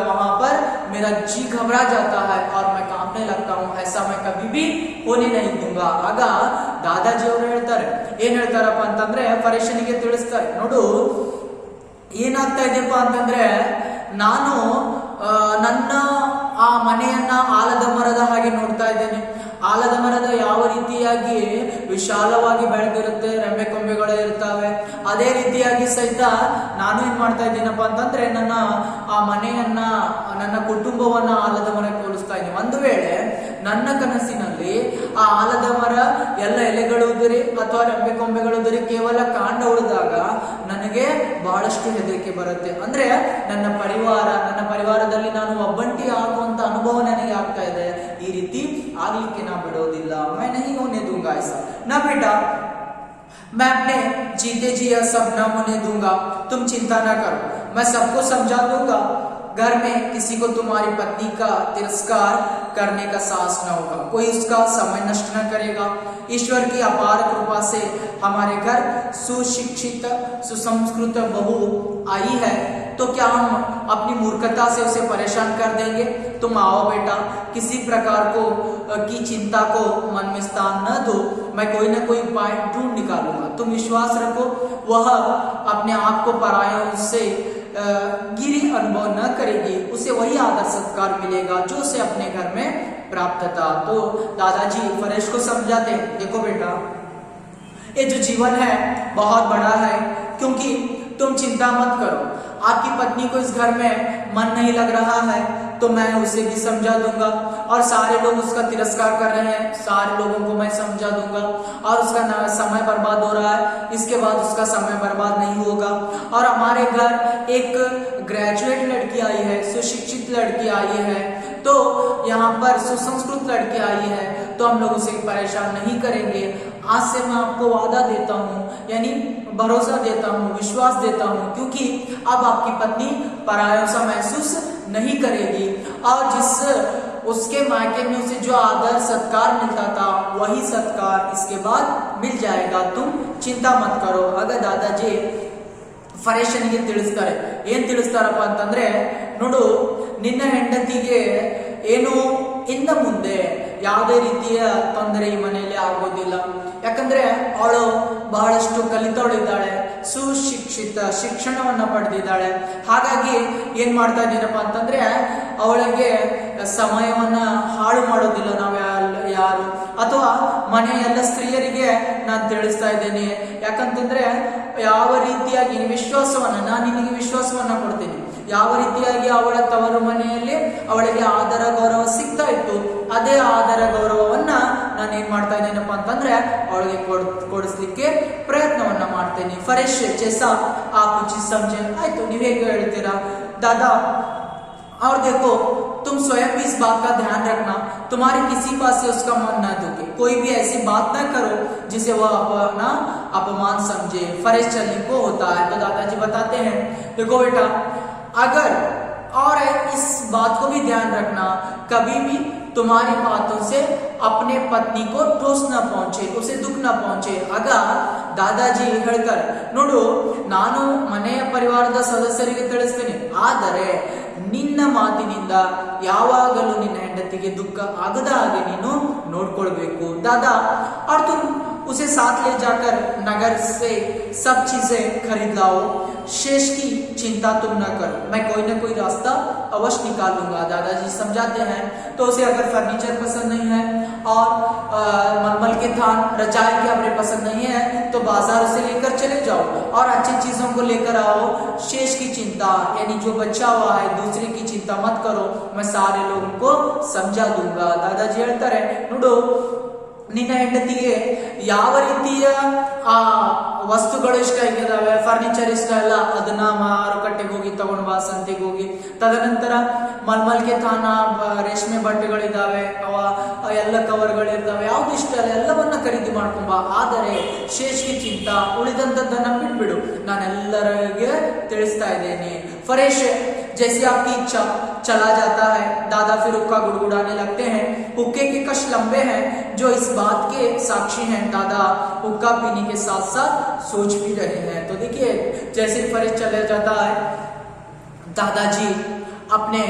वहां पर मेरा जी घबरा जाता है और मैं कांपने लगता हूँ। ऐसा मैं कभी भी होने नहीं दूंगा. ಆಗ ದಾದಾಜಿ ಅವರು ಹೇಳ್ತಾರೆ, ಏನ್ ಹೇಳ್ತಾರಪ್ಪ ಅಂತಂದ್ರೆ ಪರೇಶನಿಗೆ ತಿಳಿಸ್ತಾರೆ, ನೋಡು ಏನಾಗ್ತಾ ಇದೆಯಪ್ಪ ಅಂತಂದ್ರೆ ನಾನು ನನ್ನ ಆ ಮನೆಯನ್ನ ಆಲದ ಮರದ ಹಾಗೆ ನೋಡ್ತಾ ಇದ್ದೇನೆ. ಆಲದ ಮರದ ಯಾವ ರೀತಿಯಾಗಿ ವಿಶಾಲವಾಗಿ ಬೆಳೆದಿರುತ್ತೆ, ರೆಂಬೆ ಕೊಂಬೆಗಳೇ ಇರ್ತವೆ, ಅದೇ ರೀತಿಯಾಗಿ ಸಹಿತ ನಾನು ಏನ್ ಮಾಡ್ತಾ ಇದ್ದೀನಪ್ಪ ಅಂತಂದ್ರೆ ನನ್ನ ಆ ಮನೆಯನ್ನ, ನನ್ನ ಕುಟುಂಬವನ್ನ ಆಲದ ಮರಕ್ಕೆ ಹೋಲಿಸ್ತಾ ಇದ್ದೀನಿ. ಒಂದು ವೇಳೆ ನನ್ನ ಕನಸಿನಲ್ಲಿ ಆ ಆಲದ ಮರ ಎಲ್ಲ ಎಲೆಗಳು ಉದುರಿ ಅಥವಾ ರೆಂಬೆ ಕೊಂಬೆಗಳು ಉದುರಿ ಕೇವಲ ಕಾಂಡ ಉಳಿದಾಗ ನನಗೆ ಬಹಳಷ್ಟು ಹೆದರಿಕೆ ಬರುತ್ತೆ. ಅಂದ್ರೆ ನನ್ನ ಪರಿವಾರದಲ್ಲಿ ನಾನು ಒಬ್ಬಂಟಿ ಆಗುವಂತ ಅನುಭವ ನನಗೆ ಆಗ್ತಾ ಇದೆ. ಈ ರೀತಿ ಆಗ್ಲಿಕ್ಕೆ ನಾ ಬಿಡೋದಿಲ್ಲ. मैं नहीं होने दूंगा ऐसा. ना बेटा, मैं अपने जीते जी यह सब न होने दूंगा, तुम चिंता न करो, मैं सबको समझा दूंगा. घर में किसी को तुम्हारी पत्नी का तिरस्कार करने का साहस न होगा, कोई उसका समय नष्ट न करेगा. ईश्वर की अपार कृपा से हमारे घर सुशिक्षित सुसंस्कृत बहू आई है, तो क्या हम अपनी मूर्खता से उसे परेशान कर देंगे? तुम आओ बेटा, किसी प्रकार की चिंता को मन में स्थान न दो, मैं कोई ना कोई उपाय ढूंढ निकालूंगा. तुम विश्वास रखो, वह अपने आप को परायों से गिरी अनुभव न करेगी, उसे वही आदर सत्कार मिलेगा जो उसे अपने घर में प्राप्त था. तो दादाजी फरेश को समझाते, देखो बेटा, ये जो जीवन है बहुत बड़ा है, क्योंकि तुम चिंता मत करो. आपकी पत्नी को इस घर में मन नहीं लग रहा है तो मैं उसे भी समझा दूंगा, और सारे लोग उसका तिरस्कार कर रहे हैं, सारे लोगों को मैं समझा दूंगा, और उसका समय बर्बाद हो रहा है, इसके बाद उसका समय बर्बाद नहीं होगा. और हमारे घर एक ग्रेजुएट लड़की आई है, सुशिक्षित लड़की आई है, तो यहाँ पर सुसंस्कृत लड़की आई है, तो हम लोग उसे परेशान नहीं करेंगे. आज से मैं आपको वादा देता हूँ, यानी भरोसा देता हूँ, विश्वास देता हूँ, क्योंकि अब आपकी पत्नी परायों सा महसूस नहीं करेगी, और जिस उसके मायके में उसे जो आदर सत्कार मिलता था वही सत्कार इसके बाद मिल जाएगा. तुम चिंता मत करो. ಆಗ ದಾದಾಜಿ ಫರೇಶನಿಗೆ ತಿಳಿಸ್ತಾರೆ. ಏನ್ ತಿಳಿಸ್ತಾರಪ್ಪ ಅಂತಂದ್ರೆ, ನೋಡು, ನಿನ್ನ ಹೆಂಡತಿಗೆ ಏನು ಇನ್ನು ಮುಂದೆ ಯಾವುದೇ ರೀತಿಯ ತೊಂದರೆ ಈ ಮನೆಯಲ್ಲಿ ಆಗೋದಿಲ್ಲ. ಯಾಕಂದ್ರೆ ಅವಳು ಬಹಳಷ್ಟು ಕಲಿತವಳಿದ್ದಾಳೆ, ಸುಶಿಕ್ಷಿತ ಶಿಕ್ಷಣವನ್ನ ಪಡೆದಿದ್ದಾಳೆ. ಹಾಗಾಗಿ ಏನ್ ಮಾಡ್ತಾ ಇದ್ದೀನಪ್ಪ ಅಂತಂದ್ರೆ ಅವಳಿಗೆ ಸಮಯವನ್ನ ಹಾಳು ಮಾಡೋದಿಲ್ಲ ನಾವು ಯಾರು, ಅಥವಾ ಮನೆಯ ಎಲ್ಲ ಸ್ತ್ರೀಯರಿಗೆ ನಾನು ತಿಳಿಸ್ತಾ ಇದ್ದೇನೆ. ಯಾಕಂತಂದ್ರೆ ಯಾವ ರೀತಿಯಾಗಿ ವಿಶ್ವಾಸವನ್ನ, ನಾನು ನಿನಗೆ ವಿಶ್ವಾಸವನ್ನ ಕೊಡ್ತೀನಿ, ಯಾವ ರೀತಿಯಾಗಿ ಅವಳ ತವರು ಮನೆಯಲ್ಲಿ ಅವಳಿಗೆ ಆದರ ಗೌರವ ಸಿಗ್ತಾ ಇತ್ತು, ಅದೇ ಆದರ ಗೌರವವನ್ನ ನಾನು ಏನ್ ಮಾಡ್ತಾ ಇದ್ದೇನಪ್ಪ ಅಂತಂದ್ರೆ ಅವಳಿಗೆ ಕೊಡಿಸ್ಲಿಕ್ಕೆ ಪ್ರಯತ್ನವನ್ನ ಮಾಡ್ತೇನೆ. ಫರೇಶ್ ಜೈಸಾ आप चीज समझे ಆಯ್ತು ನೀವು ಹೇಗೆ ಹೇಳ್ತೀರಾ दादा, और देखो तुम स्वयं भी इस बात का ध्यान रखना तुम्हारे किसी पास से उसका मन न दुखे, कोई भी ऐसी बात न करो जिसे वह अपना अपमान समझे. फरेश चलने को होता है. तो दादाजी बताते हैं देखो बेटा, अगर और इस बात को भी ध्यान रखना कभी भी तुम्हारी बातों से अपने पत्नी को ठोस न पहुंचे, उसे दुख न पहुंचे. ಆಗ ದಾದಾಜಿ ಹೇಳ್ತಾರೆ, ನೋಡು ನಾನು ಮನೆಯ ಪರಿವಾರದ ಸದಸ್ಯರಿಗೆ ತಿಳಿಸ್ತೇನೆ, ಆದರೆ ನಿನ್ನ ಮಾತಿನಿಂದ ಯಾವಾಗಲೂ ನಿನ್ನ ಹೆಂಡತಿಗೆ ದುಃಖ ಆಗದ ಹಾಗೆ ನೀನು ನೋಡ್ಕೊಳ್ಬೇಕು. दादा, और तुम उसे साथ ले जाकर नगर से सब चीजें खरीद लाओ, शेष की चिंता तुम न करो, मैं कोई ना कोई रास्ता अवश्य निकाल लूंगा. दादाजी समझाते हैं तो उसे अगर फर्नीचर पसंद नहीं है और मलमल के थान रजाई के कपड़े पसंद नहीं है तो बाजार उसे लेकर चले जाओ और अच्छी चीजों को लेकर आओ. शेष की चिंता यानी जो बचा हुआ है दूसरे की चिंता मत करो, मैं सारे लोगों को समझा दूंगा. दादाजी ಹೇಳ್ತಾರೆ, ನೋಡು ನಿನ್ನ ಹೆಂಡತಿಗೆ ಯಾವ ರೀತಿಯ ಆ ವಸ್ತುಗಳು ಇಷ್ಟ ಆಗಿದಾವೆ, ಫರ್ನಿಚರ್ ಇಷ್ಟ ಇಲ್ಲ, ಅದನ್ನ ಮಾರುಕಟ್ಟೆಗೆ ಹೋಗಿ ತಗೊಂಡ್ ಬಾ, ಸಂತೆಗೆ ಹೋಗಿ. ತದನಂತರ ಮಲ್ಮಲ್ಗೆ ತಾನ ರೇಷ್ಮೆ ಬಟ್ಟೆಗಳಿದಾವೆ, ಎಲ್ಲ ಕವರ್ಗಳಿರ್ದಾವೆ, ಯಾವ್ದು ಇಷ್ಟ ಇಲ್ಲ ಎಲ್ಲವನ್ನ ಖರೀದಿ ಮಾಡ್ಕೊಂಬ. ಆದರೆ ಶೇಷ್ಗೆ ಚಿಂತ ಉಳಿದಂತದ್ದನ್ನ ಬಿಟ್ಬಿಡು, ನಾನೆಲ್ಲರಿಗೆ ತಿಳಿಸ್ತಾ ಇದ್ದೇನೆ. फरेश जैसे आपकी इच्छा चला जाता है. दादा फिर हुक्का गुड़गुड़ाने लगते हैं. हुक्के के कश लंबे हैं जो इस बात के साक्षी हैं. दादा हुक्का पीने के साथ साथ सोच भी रहे हैं. तो देखिए जैसे फरेश चला जाता है, दादाजी अपने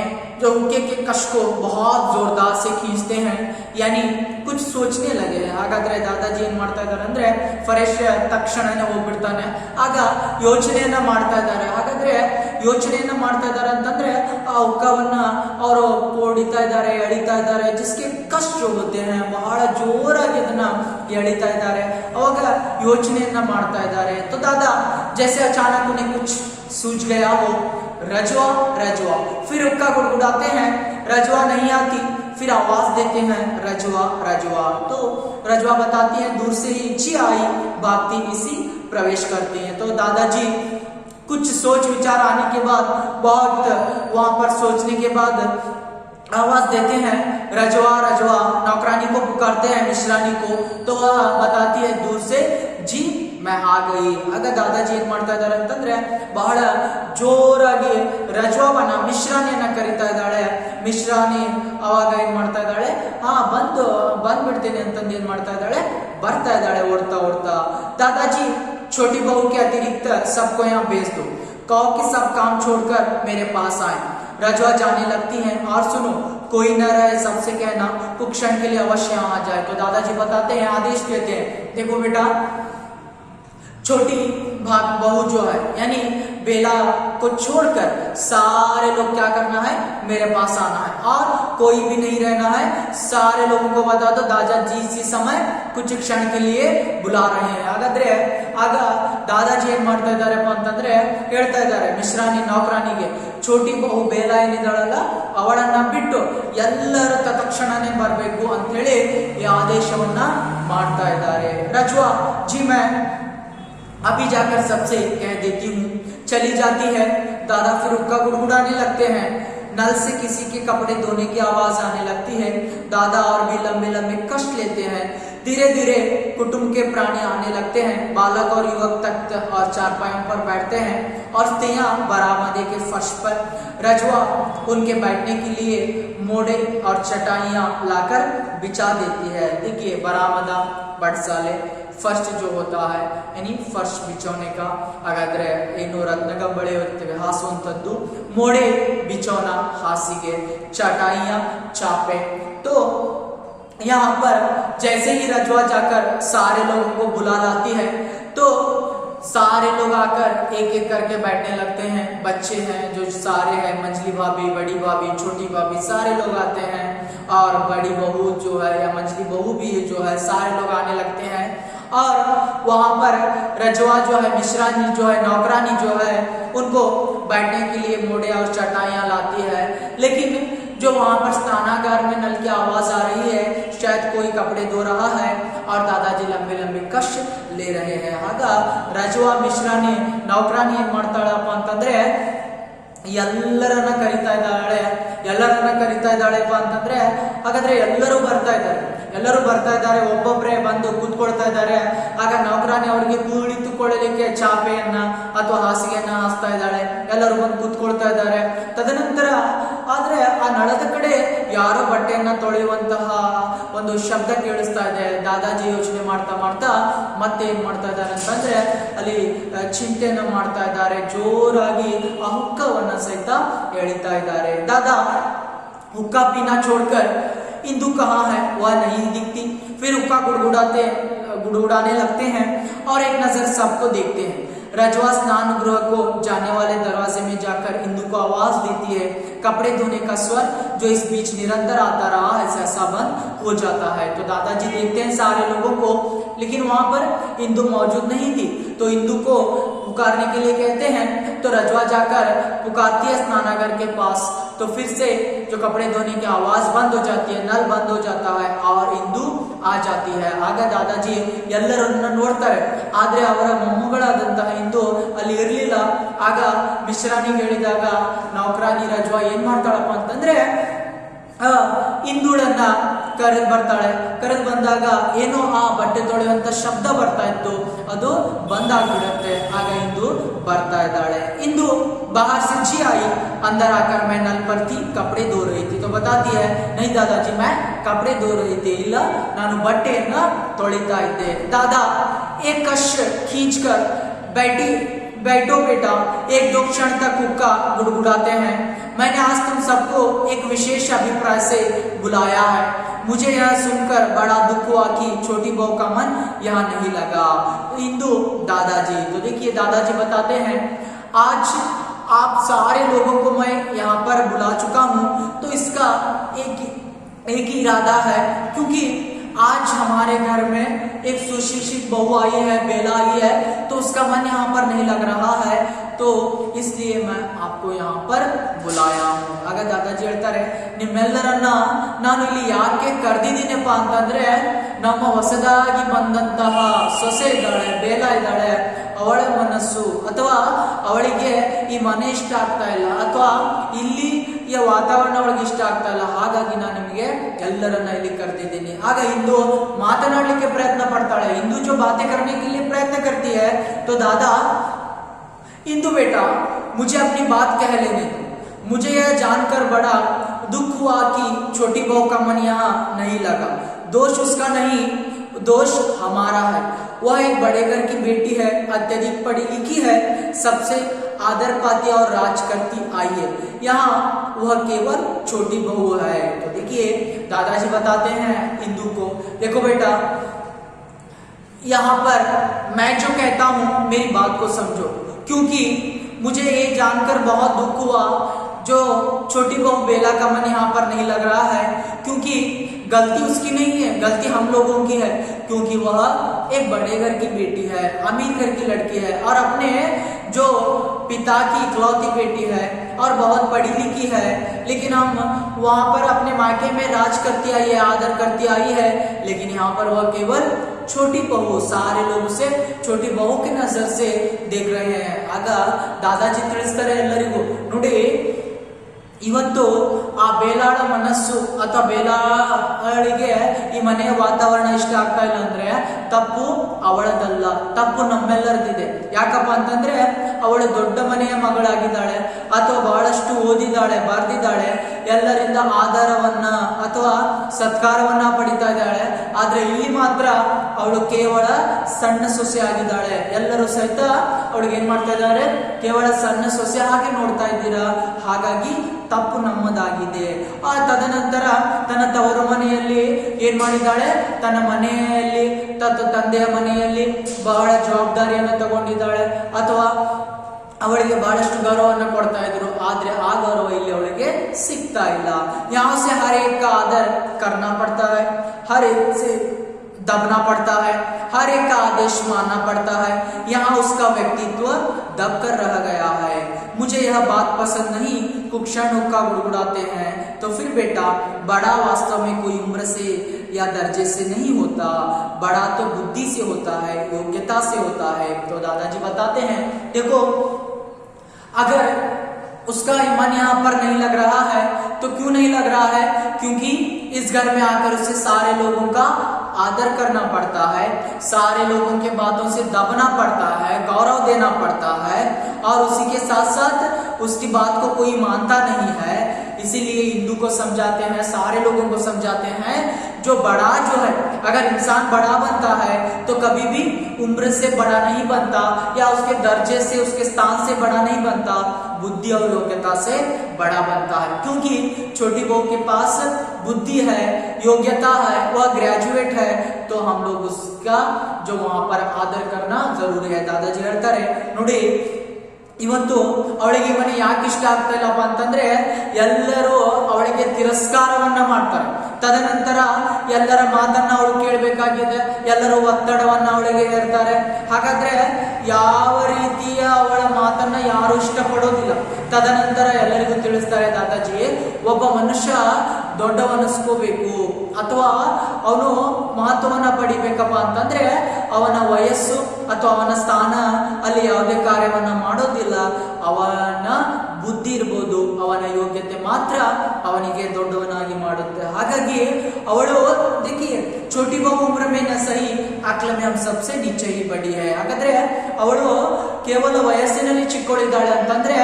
जो हुक्के के कश को बहुत जोरदार से खींचते हैं, यानी कुछ सोचने लगे हैं. ಹಾಗಾದ್ರೆ ದಾದಾಜಿ ಏನ್ ಮಾಡ್ತಾ ಇದ್ದಾರೆ ಅಂದ್ರೆ ಫರೇಶ್ ತಕ್ಷಣನೇ ಹೋಗ್ಬಿಡ್ತಾನೆ. ಆಗ ಯೋಚನೆಯನ್ನ ಮಾಡ್ತಾ ಇದ್ದಾರೆ. ಹಾಗಾದ್ರೆ ಯೋಚನೆಯನ್ನ ಮಾಡ್ತಾ ಇದ್ದಾರೆ ಅಂತಂದ್ರೆ ಆ ಹುಕ್ಕವನ್ನ ಅವರು ಹೊಡಿತಾ ಇದ್ದಾರೆ, ಎಳಿತಾ ಇದ್ದಾರೆ. ಜಿಸ್ಕೆ ಕಷ್ಟ ಹೋಗುತ್ತೆ ಬಹಳ ಜೋರಾಗಿ ಅದನ್ನ ಎಳಿತಾ ಇದ್ದಾರೆ. ಅವಾಗ ಯೋಚನೆಯನ್ನ ಮಾಡ್ತಾ ಇದ್ದಾರೆ. तो दादा जैसे अचानक उन्हें कुछ सूझ गया हो, रजवा रजवा, फिर हुक्का गुड़गुड़ाते हैं, रजवा नहीं आती, फिर आवाज देते हैं रजवा रजवा. तो रजवा बताती है दूर से ही जी आई, भागती इसी प्रवेश करती है. तो दादाजी कुछ सोच विचार आने के बाद, बहुत वहां पर सोचने के बाद आवाज देते हैं रजवा रजवा, नौकरानी को पुकारते हैं, मिश्रानी को. तो वह बताती है दूर से जी मैं आ गई. ಆಗ ದಾದಾಜಿ ಏನ್ ಮಾಡ್ತಾ ಇದ್ದಾರೆ ಅಂತಂದ್ರೆ ಬಹಳ ಜೋರಾಗಿ ರಜವಾವನ್ನ ಮಿಶ್ರಾಣಿಯನ್ನ ಕರಿತಾ ಇದ್ದಾಳೆ. ಮಿಶ್ರಾಣಿ ಅವಾಗ ಏನ್ ಮಾಡ್ತಾ ಇದ್ದಾಳೆ, ಬಂದ್ಬಿಡ್ತೇನೆ ಅಂತಂದು ಏನ್ ಮಾಡ್ತಾ ಇದ್ದಾಳೆ, ಬರ್ತಾ ಇದ್ದಾಳೆ ಓಡ್ತಾ ಓಡ್ತಾ. दादाजी छोटी बहू के अतिरिक्त सबको यहाँ भेज दो, कहो कि सब काम छोड़कर मेरे पास आए. रजवा जाने लगती हैं और सुनो कोई न रहे सबसे कहना कुछ क्षण के लिए अवश्य यहाँ आ जाए. तो दादाजी बताते हैं, आदेश देते हैं, देखो बेटा छोटी बहू जो है यानी बेला को छोड़कर सारे लोग क्या करना है, मेरे पास आना है और कोई भी नहीं रहना है. सारे लोगों को बता दो दादाजी इसी समय कुछ क्षण के लिए बुला रहे हैं. ಹಾಗಾದ್ರೆ ಆಗ ದಾದಾಜಿ ಏನ್ ಮಾಡ್ತಾ ಇದ್ದಾರಪ್ಪ ಅಂತಂದ್ರೆ ಹೇಳ್ತಾ ಇದ್ದಾರೆ ಮಿಶ್ರಾಣಿ ನೌಕರಾನಿಗೆ, ಛೋಟಿ ಬಹು ಬೇಲ ಏನಿದ್ದಾಳಲ್ಲ ಅವಳನ್ನ ಬಿಟ್ಟು ಎಲ್ಲರೂ ತಕ್ಷಣನೇ ಬರಬೇಕು ಅಂತ ಹೇಳಿ ಈ ಆದೇಶವನ್ನ ಮಾಡ್ತಾ ಇದ್ದಾರೆ. ರಜ್ವಾ जी मैं अभी जाकर सबसे कह देती हूँ. चली जाती है. दादा फिर हुक्का गुड़गुड़ाने लगते हैं. नल से किसी के कपड़े धोने की आवाज आने लगती है. दादा और भी लंबे लंबे कष्ट लेते हैं. धीरे धीरे कुटुंब के प्राणी आने लगते हैं. बालक और युवक तख्त और चारपाइयों पर बैठते हैं और स्त्रियां बरामदे के फर्श पर. रजवा उनके बैठने के लिए मोड़े और चटाइयां लाकर बिछा देती है. देखिए बरामदा बटसाले ಫಸ್ಟ್ जो होता है यानी फर्श बिछोने का. ಹಾಗಾದ್ರೆ ಏನು ರತ್ನಗಂಬಳೆ ಇರ್ತವೆ ಹಾಸುವಂತದ್ದು, ಮೋಡೆ ಬಿಚೋನ ಹಾಸಿಗೆ, चटाइयां चापे. तो यहाँ पर जैसे ही रजवा जाकर सारे लोगों को बुला लाती है तो सारे लोग आकर एक एक करके बैठने लगते हैं. बच्चे हैं जो सारे हैं, मंझली भाभी, बड़ी भाभी, छोटी भाभी, सारे लोग आते हैं और बड़ी बहू जो है या मंझली बहू भी जो है सारे लोग आने लगते हैं. और वहां पर रजवा जो है, मिश्रानी जो है, नौकरानी जो है, उनको बैठने के लिए मोड़े और चटाइयां लाती है. लेकिन जो वहां पर स्नानागार में नल की आवाज आ रही है, शायद कोई कपड़े धो रहा है और दादाजी लंबे लंबे कश ले रहे हैं। ಆಗ ರಜವಾ ಮಿಶ್ರಾನಿ ನೌಕರಾನಿ ಏನ್ ಮಾಡ್ತಾಳಪ್ಪ ಅಂತಂದ್ರೆ ಎಲ್ಲರನ್ನ ಕರಿತಾ ಇದ್ದಾಳೆಪ್ಪ ಅಂತಂದ್ರೆ, ಹಾಗಾದ್ರೆ ಎಲ್ಲರೂ ಬರ್ತಾ ಇದ್ದಾರೆ, ಒಬ್ಬೊಬ್ಬರೇ ಬಂದು ಕೂತ್ಕೊಳ್ತಾ ಇದ್ದಾರೆ. ಆಗ ನೌಕರಾನಿ ಅವರಿಗೆ ಕುಳಿತುಕೊಳ್ಳಲಿಕ್ಕೆ ಚಾಪೆಯನ್ನ ಅಥವಾ ಹಾಸಿಗೆಯನ್ನ ಹಾಸ್ತಾ ಇದ್ದಾಳೆ. ಎಲ್ಲರೂ ಬಂದು ಕೂತ್ಕೊಳ್ತಾ ಇದ್ದಾರೆ. ತದನಂತರ ಆದ್ರೆ ಆ ನಳದ ಕಡೆ ಯಾರೋ ಬಟ್ಟೆಯನ್ನ ತೊಳೆಯುವಂತಹ ಒಂದು ಶಬ್ದ ಕೇಳಿಸ್ತಾ ಇದೆ. ದಾದಾಜಿ ಯೋಚನೆ ಮಾಡ್ತಾ ಮತ್ತೆ ಏನ್ ಮಾಡ್ತಾ ಇದ್ದಾರೆ ಅಂತಂದ್ರೆ ಅಲ್ಲಿ ಚಿಂತೆಯನ್ನ ಮಾಡ್ತಾ ಇದ್ದಾರೆ. ಜೋರಾಗಿ ಆ ಹುಕ್ಕವನ್ನ ಸಹಿತ ಎಳಿತಾ ಇದ್ದಾರೆ. दादा हुक्का पीना छोड़कर इंदु कहाँ है, वह नहीं दिखती। फिर हुक्का गुड़गुड़ाने लगते हैं और एक नजर सबको देखते हैं। रजवा स्नान गृह को जाने वाले दरवाजे में जाकर इंदु को आवाज देती है। कपड़े धोने का स्वर जो इस बीच निरंतर आता रहा है ऐसा बंद हो जाता है। तो दादाजी देखते हैं सारे लोगों को, लेकिन वहां पर इंदु मौजूद नहीं थी। तो इंदु को पुकारने के लिए कहते हैं। तो रजवा जाकर पुकारती है स्नानागार के पास। तो फिर से जो कपड़े धोने की आवाज बंद हो जाती है, नल बंद हो जाता है और इंदु आ जाती है. ಆಗ ದಾದಾಜಿ ಎಲ್ಲರನ್ನ ನೋಡ್ತಾರೆ. ಆದ್ರೆ ಅವರ ಮೊಮ್ಮಗಳಾದಂತಹ ಇಂದು ಅಲ್ಲಿ ಇರಲಿಲ್ಲ. ಆಗ ಮಿಶ್ರಾನಿಗೆ ಹೇಳಿದಾಗ ನೌಕರಾನಿ ರಜ್ವಾ ಏನ್ ಮಾಡ್ತಾಳಪ್ಪ ಅಂತಂದ್ರೆ ಇಂದುಳನ್ನ ಕರೆದು ಬರ್ತಾಳೆ. ಕರೆದು ಬಂದಾಗ ಏನೋ ಆ ಬಟ್ಟೆ ತೊಳೆಯುವಂತ ಶಬ್ದ ಬರ್ತಾ ಇತ್ತು, ಅದು ಬಂದಾಗ್ಬಿಡತ್ತೆ. ಆಗ ಇಂದು ಬರ್ತಾ ಇದ್ದಾಳೆ. इंदु बाहर से जी आई, अंदर आकर मैं नल पर थी, कपड़े धो रही थी. तो बताती है नहीं दादाजी मैं कपड़े धो रही थी, ಇಲ್ಲ ನಾನು ಬಟ್ಟೆಯನ್ನ ತೊಳಿತಾ ಇದ್ದೆ. दादा एक कश खींचकर बैठो बेटा, एक दो क्षण तक हुक्का गुड़गुड़ाते हैं. मैंने आज तुम सबको एक विशेष अभिप्राय से बुलाया है. मुझे यह सुनकर बड़ा दुख हुआ कि छोटी बहू का मन यहाँ नहीं लगा. इंदु दादाजी, तो देखिए दादाजी बताते हैं आज आप सारे लोगों को मैं यहाँ पर बुला चुका हूँ, तो इसका एक ही इरादा है, क्योंकि आज हमारे घर में एक सुशिक्षित बहू आई है, बेला आई है, तो उसका मन यहाँ पर नहीं लग रहा है, तो इसलिए मैं आपको यहाँ पर बुलाया हूँ. ಆಗ ದಾದಾಜಿ ಹೇಳ್ತಾರೆ, ನಿಮ್ಮೆಲ್ಲರನ್ನ ನಾನು ಇಲ್ಲಿ ಯಾಕೆ ಕರೆದಿದ್ದೀನಪ್ಪ ಅಂತಂದ್ರೆ ನಮ್ಮ ಹೊಸದಾಗಿ ಬಂದಂತಹ ಸೊಸೆ ಇದ್ದಾಳೆ, ಬೇಲ ಇದ್ದಾಳೆ, ಅವಳ ಮನಸ್ಸು ಅಥವಾ ಅವಳಿಗೆ ಈ ಮನೆ ಇಷ್ಟ ಆಗ್ತಾ ಇಲ್ಲ, ಅಥವಾ ಇಲ್ಲಿ ಈ ವಾತಾವರಣ ಅವಳಿಗೆ ಇಷ್ಟ ಆಗ್ತಾ ಇಲ್ಲ, ಹಾಗಾಗಿ ನಾನು ನಿಮಗೆ ಎಲ್ಲರನ್ನ ಇಲ್ಲಿ ಕರೆದಿದ್ದೀನಿ. ಆಗ ಇಂದು ಮಾತನಾಡಲಿಕ್ಕೆ ಪ್ರಯತ್ನ ಪಡ್ತಾಳೆ. ಇಂದು जो बातें करने के लिए प्रयत्न करती है, तो दादा इंदु बेटा मुझे अपनी बात कह लेने दो. मुझे यह जानकर बड़ा दुख हुआ कि छोटी बहू का मन यहाँ नहीं लगा. दोष उसका नहीं, दोष हमारा है. वह एक बड़े घर की बेटी है, अत्यधिक पढ़ी लिखी है, सबसे आदर पाती और राज करती आई है. यहाँ वह केवल छोटी बहू है. तो देखिए दादाजी बताते हैं इंदु को, देखो बेटा यहाँ पर मैं जो कहता हूँ मेरी बात को समझो, क्योंकि मुझे ये जानकर बहुत दुख हुआ जो छोटी बहू बेला का मन यहाँ पर नहीं लग रहा है, क्योंकि गलती उसकी नहीं है, गलती हम लोगों की है, क्योंकि वह एक बड़े घर की बेटी है, अमीर घर की लड़की है और अपने जो पिता की इकलौती बेटी है और बहुत पढ़ी लिखी है, लेकिन हम वहां पर अपने मायके में राज करती आई है, आदर करती आई है, लेकिन यहाँ पर वह केवल छोटी बहू, सारे लोग उसे छोटी बहू की नजर से देख रहे हैं. ಆಗ ದಾದಾಜಿ ತಿಳಿಸ್ತಾರೆ ಎಲ್ಲರಿಗೂ, ನೋಡಿ ಇವತ್ತು ಆ ಬೇಲಾಳ ಮನಸ್ಸು ಅಥವಾ ಬೇಲಾಳಿಗೆ ಈ ಮನೆಯ ವಾತಾವರಣ ಇಷ್ಟ ಆಗ್ತಾ ಇಲ್ಲ ಅಂದ್ರೆ ತಪ್ಪು ಅವಳದಲ್ಲ, ತಪ್ಪು ನಮ್ಮೆಲ್ಲರದಿದೆ. ಯಾಕಪ್ಪ ಅಂತಂದ್ರೆ ಅವಳು ದೊಡ್ಡ ಮನೆಯ ಮಗಳಾಗಿದ್ದಾಳೆ ಅಥವಾ ಬಹಳಷ್ಟು ಓದಿದ್ದಾಳೆ, ಬರೆದಿದ್ದಾಳೆ, ಎಲ್ಲರಿಂದ ಆಧಾರವನ್ನ ಅಥವಾ ಸತ್ಕಾರವನ್ನ ಪಡಿತಾ ಇದ್ದಾಳೆ. ಆದ್ರೆ ಇಲ್ಲಿ ಮಾತ್ರ ಅವಳು ಕೇವಲ ಸಣ್ಣ ಸೊಸೆ ಆಗಿದ್ದಾಳೆ. ಎಲ್ಲರೂ ಸಹಿತ ಅವಳಿಗೆ ಏನ್ ಮಾಡ್ತಾ ಇದ್ದಾರೆ, ಕೇವಲ ಸಣ್ಣ ಸೊಸೆ ಹಾಗೆ ನೋಡ್ತಾ ಇದ್ದೀರಾ, ಹಾಗಾಗಿ ತಪ್ಪು ನಮ್ಮದಾಗಿದೆ. ಆ ತದನಂತರ ತನ್ನ ತವರು ಮನೆಯಲ್ಲಿ ಏನ್ ಮಾಡಿದ್ದಾಳೆ, ತನ್ನ ಮನೆಯಲ್ಲಿ ತಂದೆಯ ಮನೆಯಲ್ಲಿ ಬಹಳ ಜವಾಬ್ದಾರಿಯನ್ನು ತಗೊಂಡಿದ್ದಾಳೆ, ಅಥವಾ ಅವಳಿಗೆ ಬಹಳಷ್ಟು ಗೌರವವನ್ನು ಕೊಡ್ತಾ ಇದ್ರು, ಆದ್ರೆ ಆ ಗೌರವ ಇಲ್ಲಿ ಅವಳಿಗೆ ಸಿಗ್ತಾ ಇಲ್ಲ. यहाँ से हर एक का आदर करना पड़ता है, हर एक से दबना पड़ता है, हर एक का आदेश मानना पड़ता है. यहाँ उसका व्यक्तित्व दब कर रह गया है. मुझे यह बात पसंद नहीं. कुक्षण का गुड़गुड़ाते हैं, तो फिर बेटा बड़ा वास्तव में कोई उम्र से या दर्जे से नहीं होता, बड़ा तो बुद्धि से होता है, योग्यता से होता है। तो दादाजी बताते हैं देखो, अगर उसका मन यहाँ पर नहीं लग रहा है तो क्यों नहीं लग रहा है? क्योंकि इस घर में आकर उसे सारे लोगों का आदर करना पड़ता है, सारे लोगों के बातों से दबना पड़ता है, गौरव देना पड़ता है, और उसी के साथ साथ उसकी बात को कोई मानता नहीं है। इसीलिए हिंदू को समझाते हैं, सारे लोगों को समझाते हैं, जो बड़ा जो है, अगर इंसान बड़ा बनता है तो कभी भी उम्र से बड़ा नहीं बनता या उसके दर्जे से, उसके स्थान से बड़ा नहीं बनता, बुद्धि और योग्यता से बड़ा बनता है। क्योंकि छोटी बहू के पास बुद्धि है, योग्यता है, वह ग्रेजुएट है, तो हम लोग उसका जो वहां पर आदर करना जरूरी है। दादाजी ಹೇಳ್ತಾರೆ ನೋಡಿ, ಇವತ್ತು ಅವಳಿಗೆ ಮನೆ ಯಾಕೆ ಇಷ್ಟ ಆಗ್ತಾ ಇಲ್ಲಪ್ಪ ಅಂತಂದ್ರೆ ಎಲ್ಲರೂ ಅವಳಿಗೆ ತಿರಸ್ಕಾರವನ್ನ ಮಾಡ್ತಾರೆ, ತದನಂತರ ಎಲ್ಲರ ಮಾತನ್ನ ಅವಳು ಕೇಳಬೇಕಾಗಿದೆ, ಎಲ್ಲರೂ ಒತ್ತಡವನ್ನ ಅವಳಿಗೆ ಹೇರ್ತಾರೆ. ಹಾಗಾದ್ರೆ ಯಾವ ರೀತಿಯ ಅವಳ ಮಾತನ್ನ ಯಾರು ಇಷ್ಟಪಡೋದಿಲ್ಲ. ತದನಂತರ ಎಲ್ಲರಿಗೂ ತಿಳಿಸ್ತಾರೆ ದಾದಾಜಿ, ಒಬ್ಬ ಮನುಷ್ಯ ದೊಡ್ಡವನಿಸ್ಕೋಬೇಕು ಅಥವಾ ಅವನು ಮಹತ್ವವನ್ನ ಪಡಿಬೇಕಪ್ಪ ಅಂತಂದ್ರೆ ಅವನ ವಯಸ್ಸು ಅಥವಾ ಅವನ ಸ್ಥಾನ ಅಲ್ಲಿ ಯಾವುದೇ ಕಾರ್ಯವನ್ನ ಮಾಡೋದಿಲ್ಲ, ಅವನ ಬುದ್ಧಿ ಇರ್ಬೋದು, ಅವನ ಯೋಗ್ಯತೆ ಮಾತ್ರ ಅವನಿಗೆ ದೊಡ್ಡವನಾಗಿ ಮಾಡುತ್ತೆ. ಹಾಗಾಗಿ ಅವಳು देखिए छोटी बहू उम्र में न सही अक्ल में हम सबसे नीचे ही बड़ी है. ಹಾಗಾದ್ರೆ ಅವಳು ಕೇವಲ ವಯಸ್ಸಿನಲ್ಲಿ ಚಿಕ್ಕವಳಿದ್ದಾಳೆ ಅಂತಂದ್ರೆ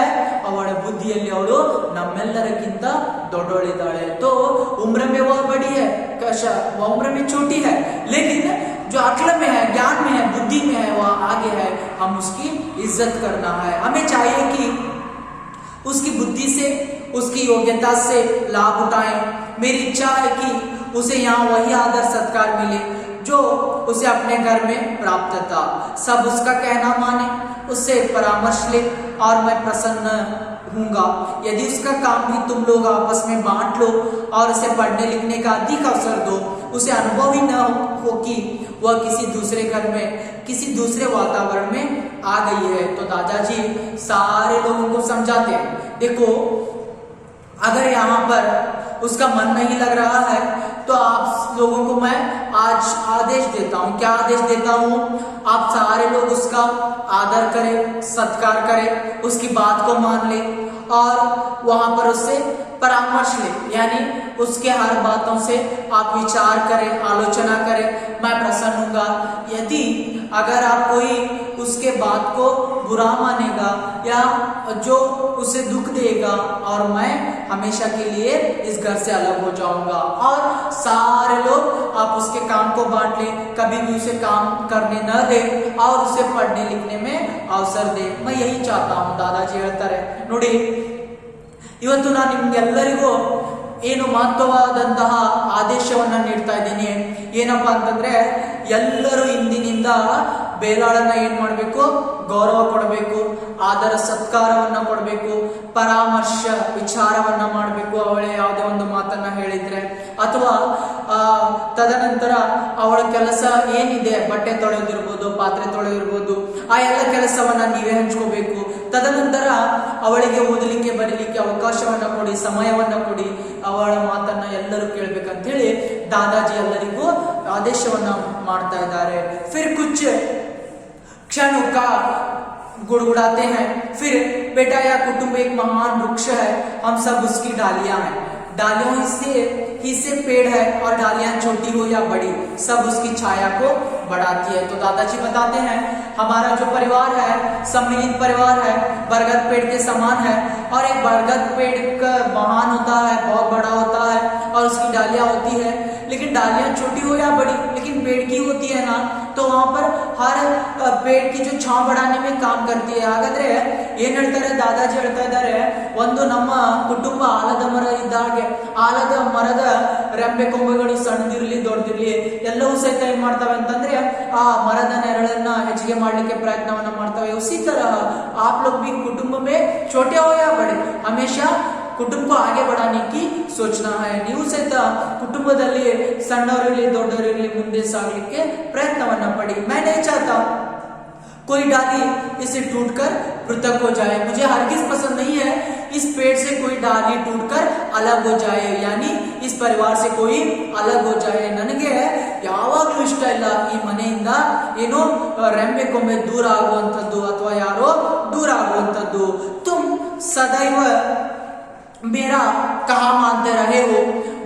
ಅವಳ ಬುದ್ಧಿಯಲ್ಲಿ ಅವಳು ನಮ್ಮೆಲ್ಲರಿಗಿಂತ ದೊಡ್ಡವಳಿದ್ದಾಳೆ. तो उम्र में वह बड़ी है, वह उम्र में छोटी है, लेकिन जो अक्ल में है, ज्ञान में है, बुद्धि में है, वह आगे है. हम उसकी इज्जत करना है. हमें चाहिए कि उसकी बुद्धि से, उसकी योग्यता से लाभ उठाएं. मेरी इच्छा है कि उसे यहाँ वही आदर सत्कार मिले जो उसे अपने घर में प्राप्त था. सब उसका कहना माने, उससे परामर्श ले और मैं प्रसन्न हूँगा. यदि उसका काम भी तुम लोग आपस में बांट लो और उसे पढ़ने लिखने का अधिक अवसर दो, उसे अनुभव ही न हो कि वह किसी दूसरे घर में, किसी दूसरे वातावरण में आ गई है. तो दादाजी सारे लोगों को समझाते हैं, देखो अगर यहाँ पर उसका मन नहीं लग रहा है तो आप लोगों को मैं आज आदेश देता हूँ. क्या आदेश देता हूँ? आप सारे लोग उसका आदर करें, सत्कार करें, उसकी बात को मान ले और वहां पर उससे परामर्श ले, यानी उसके हर बातों से आप विचार करें, आलोचना करें. मैं प्रसन्न हूँगा. यदि अगर आप कोई उसके बात को बुरा मानेगा या जो उसे दुख देगा, और मैं हमेशा के लिए इस घर से अलग हो जाऊंगा. और सारे लोग आप उसके काम को बांट ले, कभी भी उसे काम करने न दे और उसे पढ़ने लिखने में अवसर दे. मैं यही चाहता हूँ. दादाजी ಹೇಳ್ತಾರೆ ನೋಡಿ, ಇವತ್ತು ನಾನು ನಿಮ್ಗೆಲ್ಲರಿಗೂ ಏನು ಮಹತ್ವವಾದಂತಹ ಆದೇಶವನ್ನ ನೀಡ್ತಾ ಇದ್ದೀನಿ. ಏನಪ್ಪಾ ಅಂತಂದ್ರೆ, ಎಲ್ಲರೂ ಇಂದಿನಿಂದ ಬೇಲಾಳನ್ನ ಏನ್ ಮಾಡ್ಬೇಕು? ಗೌರವ ಕೊಡಬೇಕು, ಆದರ ಸತ್ಕಾರವನ್ನ ಕೊಡಬೇಕು, ಪರಾಮರ್ಶ ವಿಚಾರವನ್ನ ಮಾಡಬೇಕು. ಅವಳೇ ಯಾವುದೇ ಒಂದು ಮಾತನ್ನ ಹೇಳಿದ್ರೆ ಅಥವಾ ತದನಂತರ ಅವಳ ಕೆಲಸ ಏನಿದೆ, ಬಟ್ಟೆ ತೊಳೆದಿರ್ಬೋದು, ಪಾತ್ರೆ ತೊಳೆದಿರ್ಬೋದು, ಆ ಎಲ್ಲ ಕೆಲಸವನ್ನ ನೀವೇ ಹಂಚ್ಕೋಬೇಕು. ತದನಂತರ ಅವಳಿಗೆ ಓದಲಿಕ್ಕೆ ಬರೀಲಿಕ್ಕೆ ಅವಕಾಶವನ್ನ ಕೊಡಿ, ಸಮಯವನ್ನ ಕೊಡಿ, ಅವಳ ಮಾತನ್ನ ಎಲ್ಲರೂ ಕೇಳ್ಬೇಕಂತ ಹೇಳಿ दादाजी ಎಲ್ಲರಿಗೂ ಆದೇಶವನ್ನ ಮಾಡ್ತಾ ಇದ್ದಾರೆ. फिर कुछ क्षणों का गुड़गुड़ाते हैं. फिर बेटा यह कुटुंब एक महान वृक्ष है, हम सब उसकी डालियां हैं. डालियों ही से पेड़ है और डालियां छोटी हो या बड़ी, सब उसकी छाया को बढ़ाती है. तो दादाजी बताते हैं हमारा जो परिवार है सम्मिलित परिवार है, बरगद पेड़ के समान है. और एक बरगद पेड़ का महान होता है, बहुत बड़ा होता है और उसकी डालियां होती है. लेकिन डालियां छोटी हो या बड़ी, लेकिन पेड़ की होती है ना, तो वहां पर हर पेड़ की जो छांव बढ़ाने में काम करती है. ಹಾಗಾದ್ರೆ ಏನ್ ಹೇಳ್ತಾರೆ ದಾದಾಜಿ ಹೇಳ್ತಾ ಇದ್ದಾರೆ, ಒಂದು ನಮ್ಮ ಕುಟುಂಬ ಆಲದ ಮರ ಇದ್ದ ಹಾಗೆ, ಆಲದ ಮರದ ರೆಂಬೆ ಕೊಂಬೆಗಳು ಸಣ್ಣದಿರ್ಲಿ ದೊಡ್ಡದಿರ್ಲಿ ಎಲ್ಲವೂ ಸಹಿತ ಏನ್ ಮಾಡ್ತವೆ ಅಂತಂದ್ರೆ ಆ ಮರದ ನೆರಳನ್ನ ಹೆಚ್ಚಿಗೆ ಮಾಡ್ಲಿಕ್ಕೆ ಪ್ರಯತ್ನವನ್ನ ಮಾಡ್ತವೆ. उसी तरह आप लोग भी कुटुंब में छोटे हो या बड़े, हमेशा कुटुंब को आगे बढ़ाने की सोचना है. ನೀವು ಸಹಿತ ಕುಟುಂಬದಲ್ಲಿ ಸಣ್ಣವರಿರಲಿ ದೊಡ್ಡವರಿರಲಿ ಮುಂದೆ ಸಾಗಲಿಕ್ಕೆ ಪ್ರಯತ್ನವನ್ನ ಪಡಿ. मैं नहीं चाहता कोई डाली इसे टूटकर पृथक हो जाए। मुझे हरगिज पसंद नहीं है इस पेड़ से कोई डाली टूटकर अलग हो जाए, यानी इस परिवार से कोई अलग हो जाए। ನನಗೆ ಯಾವಾಗಲೂ ಇಷ್ಟ ಇಲ್ಲ ಈ ಮನೆಯಿಂದ ಏನೋ ರೆಂಬೆ ಕೊಂಬೆ ದೂರ ಆಗುವಂತದ್ದು ಅಥವಾ ಯಾರೋ ದೂರ ಆಗುವಂತದ್ದು। तुम सदैव मेरा कहा मानते रहे हो,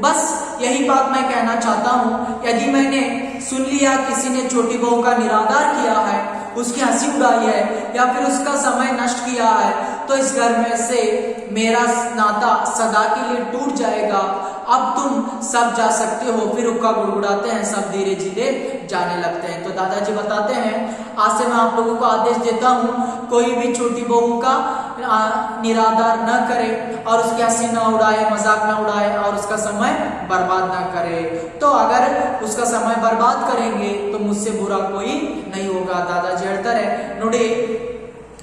बस यही बात मैं कहना चाहता हूँ। यदि मैंने सुन लिया किसी ने छोटी बहू का निरादर किया है, उसकी हंसी उड़ाई है या फिर उसका समय नष्ट किया है, तो इस घर में से मेरा नाता सदा के लिए टूट जाएगा। अब तुम सब जा सकते हो। फिर हुक्का गुड़गुड़ाते हैं, सब धीरे धीरे जाने लगते हैं। तो दादाजी बताते हैं, आज से मैं आप लोगों को आदेश देता हूँ, कोई भी छोटी बहू का निरादर न करे और उसकी हंसी न उड़ाए, मजाक न उड़ाए और उसका समय बर्बाद न करे। तो अगर उसका समय बर्बाद करेंगे तो मुझसे बुरा कोई नहीं होगा। दादाजी ಹೇಳ್ತಾರೆ, ನೋಡಿ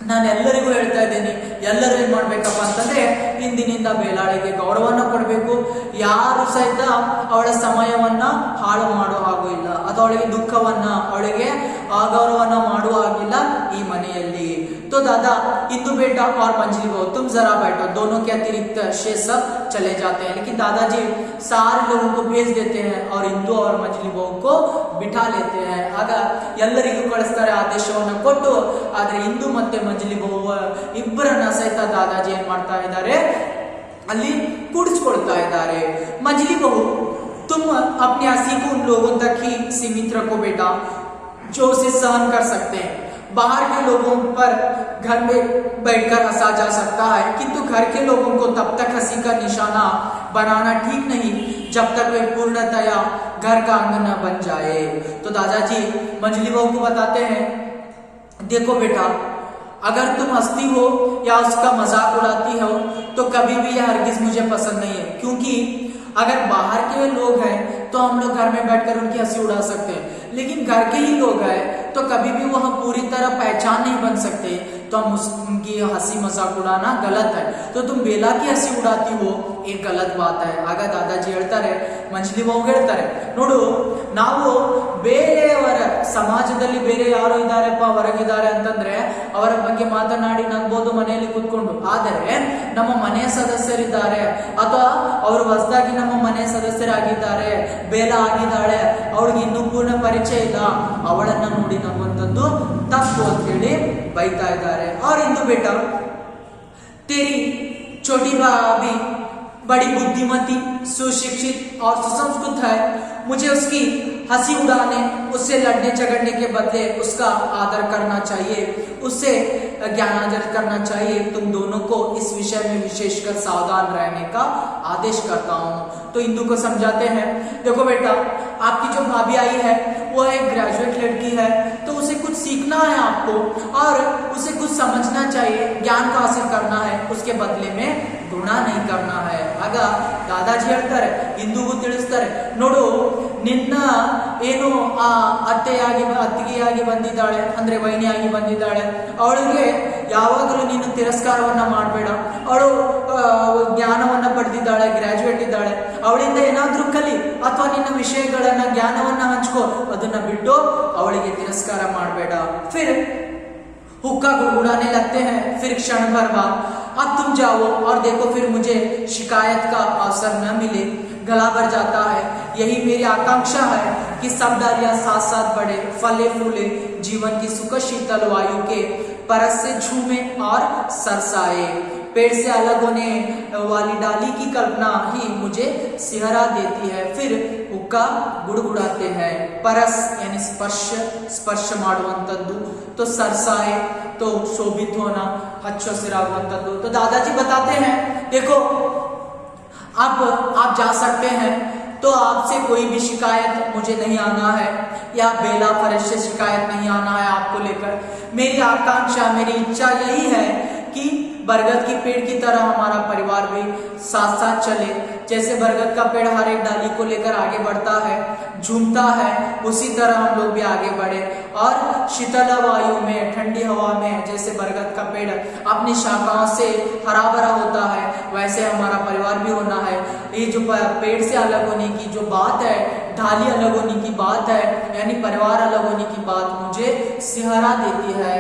ನಾನು ಎಲ್ಲರಿಗೂ ಹೇಳ್ತಾ ಇದ್ದೀನಿ, ಎಲ್ಲರೂ ಏನ್ ಮಾಡ್ಬೇಕಪ್ಪ ಅಂತಂದ್ರೆ ಇಂದಿನಿಂದ ಬೇಲಾಳಿಗೆ ಗೌರವನ ಕೊಡಬೇಕು। ಯಾರು ಸಹಿತ ಅವಳ ಸಮಯವನ್ನ ಹಾಳು ಮಾಡೋ ಹಾಗೂ ಇಲ್ಲ ಅಥವಾ ಅವಳಿಗೆ ದುಃಖವನ್ನ, ಅವಳಿಗೆ ಅಗೌರವನ ಮಾಡುವ ಹಾಗಿಲ್ಲ ಈ ಮನೆಯಲ್ಲಿ। तो दादा इंदु बेटा और मंजली बहू तुम जरा बैठो। दोनों के अतिरिक्त शेष सब चले जाते हैं, लेकिन दादाजी सारे लोगों को भेज देते हैं और इंदु और मंजली बहू को बिठा लेते हैं। ಆಗ ಎಲ್ಲರಿಗೂ ಕಳಿಸ್ತಾರೆ ಆದೇಶವನ್ನು ಕೊಟ್ಟು, ಆದ್ರೆ ಇಂದು ಮತ್ತೆ ಮಂಜಲಿ ಬಹೂ ಇಬ್ಬರನ್ನ ಸಹಿತ दादाजी ಏನ್ ಮಾಡ್ತಾ ಇದ್ದಾರೆ, ಅಲ್ಲಿ ಕೂಡಿಸ್ಕೊಳ್ತಾ ಇದ್ದಾರೆ। मंजली बहू तुम अपने हंसी को उन लोगों तक ही सीमित रखो बेटा जो उसे सहन कर सकते हैं। बाहर के लोगों पर घर में बैठकर हंसा जा सकता है, किंतु घर के लोगों को तब तक हंसी का निशाना बनाना ठीक नहीं जब तक वे पूर्णतया घर का अंग न बन जाए। तो दादाजी मंजली बहू को बताते हैं, देखो बेटा, अगर तुम हंसती हो या उसका मजाक उड़ाती हो तो कभी भी यह हरगिज मुझे पसंद नहीं है, क्योंकि अगर बाहर के लोग हैं तो हम लोग घर में बैठकर उनकी हंसी उड़ा सकते हैं, लेकिन घर के ही लोग हैं तो कभी भी वह पूरी तरह पहचान नहीं बन सकते, तो हम उनकी हंसी मजाक उड़ाना गलत है। तो तुम बेला की हंसी उड़ाती हो, एक गलत बात है। ಆಗ दादाजी ಹೇಳ್ತಾರೆ, ಮಂಜಲಿ ಬಹೂ ಹೇಳ್ತಾರೆ, ನೋಡು ನಾವು ಬೇರೆಯವರ ಸಮಾಜದಲ್ಲಿ ಬೇರೆ ಯಾರು ಇದ್ದಾರೆಪ್ಪ ಹೊರಗಿದ್ದಾರೆ ಅಂತಂದ್ರೆ ಅವರ ಬಗ್ಗೆ ಮಾತನಾಡಿ ನಗ್ಬೋದು ಮನೆಯಲ್ಲಿ ಕೂತ್ಕೊಂಡು, ಆದರೆ ನಮ್ಮ ಮನೆಯ ಸದಸ್ಯರಿದ್ದಾರೆ ಅಥವಾ ಅವರು ಹೊಸದಾಗಿ ನಮ್ಮ ಮನೆಯ ಸದಸ್ಯರಾಗಿದ್ದಾರೆ, ಬೇಲ ಆಗಿದ್ದಾಳೆ, ಅವಳಿಗೆ ಇನ್ನೂ ಪೂರ್ಣ ಪರಿಚಯ ಇಲ್ಲ, ಅವಳನ್ನ ನೋಡಿ ನಗುವಂಥದ್ದು ತಪ್ಪು ಅಂತ ಹೇಳಿ ಬೈತಾ ಇದ್ದಾರೆ। और इंदु बेटा, तेरी छोटी भाभी बड़ी बुद्धिमती, सुशिक्षित और सुसंस्कृत है। मुझे उसकी हंसी उड़ाने, उससे लड़ने झगड़ने के बदले उसका आदर करना चाहिए, उससे ज्ञानार्जन करना चाहिए। तुम दोनों को इस विषय में विशेषकर सावधान रहने का आदेश करता हूँ। तो इंदु को समझाते हैं, देखो बेटा, आपकी जो भाभी आई है वो एक ग्रेजुएट लड़की है, तो उसे कुछ सीखना है आपको और उसे कुछ समझना चाहिए, ज्ञान को हासिल करना है, उसके बदले में गुण नहीं करना है। ಆಗ दादाजी ಹೇಳ್ತಾರೆ, ಇಂದುಗೂ ತಿಳಿಸ್ತಾರೆ, ನೋಡು ನಿನ್ನ ಏನು ಆ ಅತ್ತಿಗೆಯಾಗಿ ಬಂದಿದ್ದಾಳೆ ಅಂದ್ರೆ ವೈನಿಯಾಗಿ ಬಂದಿದ್ದಾಳೆ, ಅವಳಿಗೆ ಯಾವಾಗಲೂ ನೀನು ತಿರಸ್ಕಾರವನ್ನ ಮಾಡಬೇಡ। ಅವಳು ಜ್ಞಾನವನ್ನ ಪಡೆದಿದ್ದಾಳೆ, ಗ್ರಾಜುಯೇಟ್ ಇದ್ದಾಳೆ, ಅವಳಿಂದ ಏನಾದ್ರೂ ಕಲಿ ಅಥವಾ ನಿನ್ನ ವಿಷಯಗಳನ್ನ ಜ್ಞಾನವನ್ನ ಹಂಚ್ಕೋ, ಅದನ್ನ ಬಿಟ್ಟು ಅವಳಿಗೆ ತಿರಸ್ಕಾರ ಮಾಡಬೇಡ। फिर हुक्का गुड़गुड़ाने लगते हैं, फिर क्षण भर बाद अब तुम जाओ और देखो, फिर मुझे शिकायत का अवसर न मिले। गला भर जाता है, यही मेरी आकांक्षा है कि सब डालियां साथ साथ बढ़े, फले फूले, जीवन की सुख शीतल वायु के परस से झूमे और सरसाए। पेड़ से अलग होने वाली डाली की कल्पना ही मुझे सिहरा देती है। फिर हुक्का गुड़गुड़ाते हैं, परस यानी स्पर्श ಮಾಡುವಂತದ್ದು, तो सरसाए तो शोभित होना, हच्च हसिराಗುವಂತದ್ದು। तो दादाजी बताते हैं, देखो अब आप जा सकते हैं, तो आपसे कोई भी शिकायत मुझे नहीं आना है या बेला फर्श से शिकायत नहीं आना है आपको लेकर। मेरी आकांक्षा, मेरी इच्छा यही है कि बरगद की पेड़ की तरह हमारा परिवार भी साथ साथ चले। जैसे बरगद का पेड़ हर एक डाली को लेकर आगे बढ़ता है, झूमता है, उसी तरह हम लोग भी आगे बढ़े और शीतल वायु में, ठंडी हवा में जैसे बरगद का पेड़ अपनी शाखाओं से हरा भरा होता है, वैसे हमारा परिवार भी होना है। ये जो पेड़ से अलग होने की जो बात है ढाली अलग होने की बात है, यानी परिवार अलग होने की बात मुझे सिहरा देती है,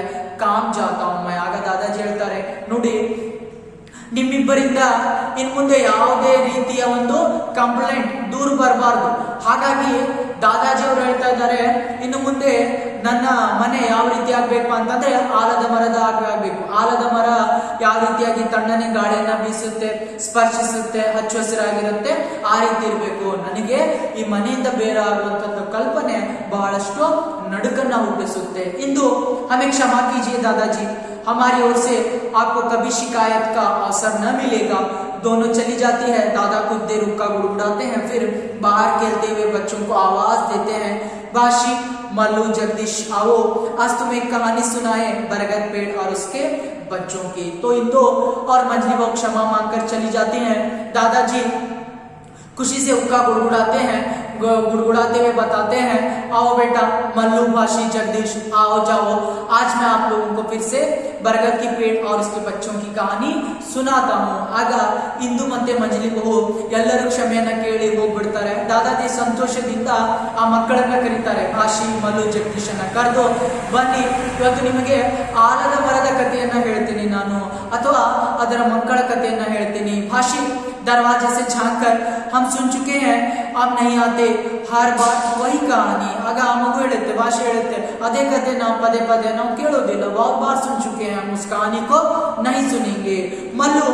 काम जाता हूं मैं। आಗ दादाजी ಹೇಳ್ತಾರೆ ನೋಡಿ, ನಿಮ್ಮಿಬ್ಬರಿಂದ ಇನ್ ಮುಂದೆ ಯಾವುದೇ ರೀತಿಯ ಒಂದು ಕಂಪ್ಲೇಂಟ್ ದೂರ ಬರಬಾರ್ದು. ಹಾಗಾಗಿ ದಾದಾಜಿ ಅವರು ಹೇಳ್ತಾ ಇದ್ದಾರೆ, ಇನ್ನು ಮುಂದೆ ನನ್ನ ಮನೆ ಯಾವ ರೀತಿ ಆಗ್ಬೇಕು ಅಂತಂದ್ರೆ ಆಲದ ಮರದ ಆಗ್ಬೇಕು. ಆಲದ ಮರ ಯಾವ ರೀತಿಯಾಗಿ ತಣ್ಣನೆ ಗಾಳಿಯನ್ನ ಬೀಸುತ್ತೆ, ಸ್ಪರ್ಶಿಸುತ್ತೆ, ಹಚ್ಚ ಹಸಿರಾಗಿರುತ್ತೆ, ಆ ರೀತಿ ಇರಬೇಕು. ನನಗೆ ಈ ಮನೆಯಿಂದ ಬೇರೆ ಆಗುವಂತದ್ದು ಕಲ್ಪನೆ ಬಹಳಷ್ಟು ನಡುಕನ್ನ ಹುಟ್ಟಿಸುತ್ತೆ. ಇಂದು ಹಮೇ ಕ್ಷಮಾ कीजिए दादाजी, हमारी ओर से आपको कभी शिकायत का अवसर न मिलेगा. दोनों चली जाती है. दादा कुछ देर रुका गुड़गुड़ाते हैं, फिर बाहर खेलते हुए बच्चों को आवाज देते हैं, भाशी, मल्लू, जगदीश आओ, आज तुम्हें एक कहानी सुनाए, बरगद पेड़ और उसके बच्चों की. तो इन दो और मंजली वो क्षमा मांगकर चली जाती हैं. दादाजी खुशी से उक्का गुड़गुड़ाते हैं, गुड़गुड़ाते हुए बताते हैं, आओ बेटा, मल्लू, भाशी, जगदीश आओ जाओ, आज मैं आप लोगों को फिर से बरगद की पेड़ और उसके बच्चों की कहानी सुनाता हूँ. ಆಗ ಇಂದು ಮತ್ತೆ ಮಂಜಲಿ ಬಹು ಎಲ್ಲರೂ ಕ್ಷಮೆಯನ್ನ ಕೇಳಿ ಹೋಗ್ಬಿಡ್ತಾರೆ. ದಾದಾಜಿ ಸಂತೋಷದಿಂದ ಆ ಮಕ್ಕಳನ್ನ ಕರೀತಾರೆ. ಭಾಷಿ, ಮಲ್ಲು, ಜಗದೀಶನ್ನ ಕರೆದು, ಬನ್ನಿ ಇವತ್ತು ನಿಮಗೆ ಆಲದ ಮರದ ಕಥೆಯನ್ನ ಹೇಳ್ತೀನಿ ನಾನು, ಅಥವಾ ಅದರ ಮಕ್ಕಳ ಕಥೆಯನ್ನ ಹೇಳ್ತೀನಿ. ಭಾಷಿ, दरवाजे से झांक कर हम सुन चुके हैं, अब नहीं आते, हर बार वही कहानी. ಆಗ ಆ ಮಗು ಹೇಳುತ್ತೆ, ಭಾಷೆ ಹೇಳುತ್ತೆ, ಅದೇ ಕಥೆ ನಾವು ಪದೇ ಪದೇ ನಾವು ಕೇಳೋದಿಲ್ಲ, बहुत बार सुन चुके हैं, हम उस कहानी को नहीं सुनेंगे. मल्लू,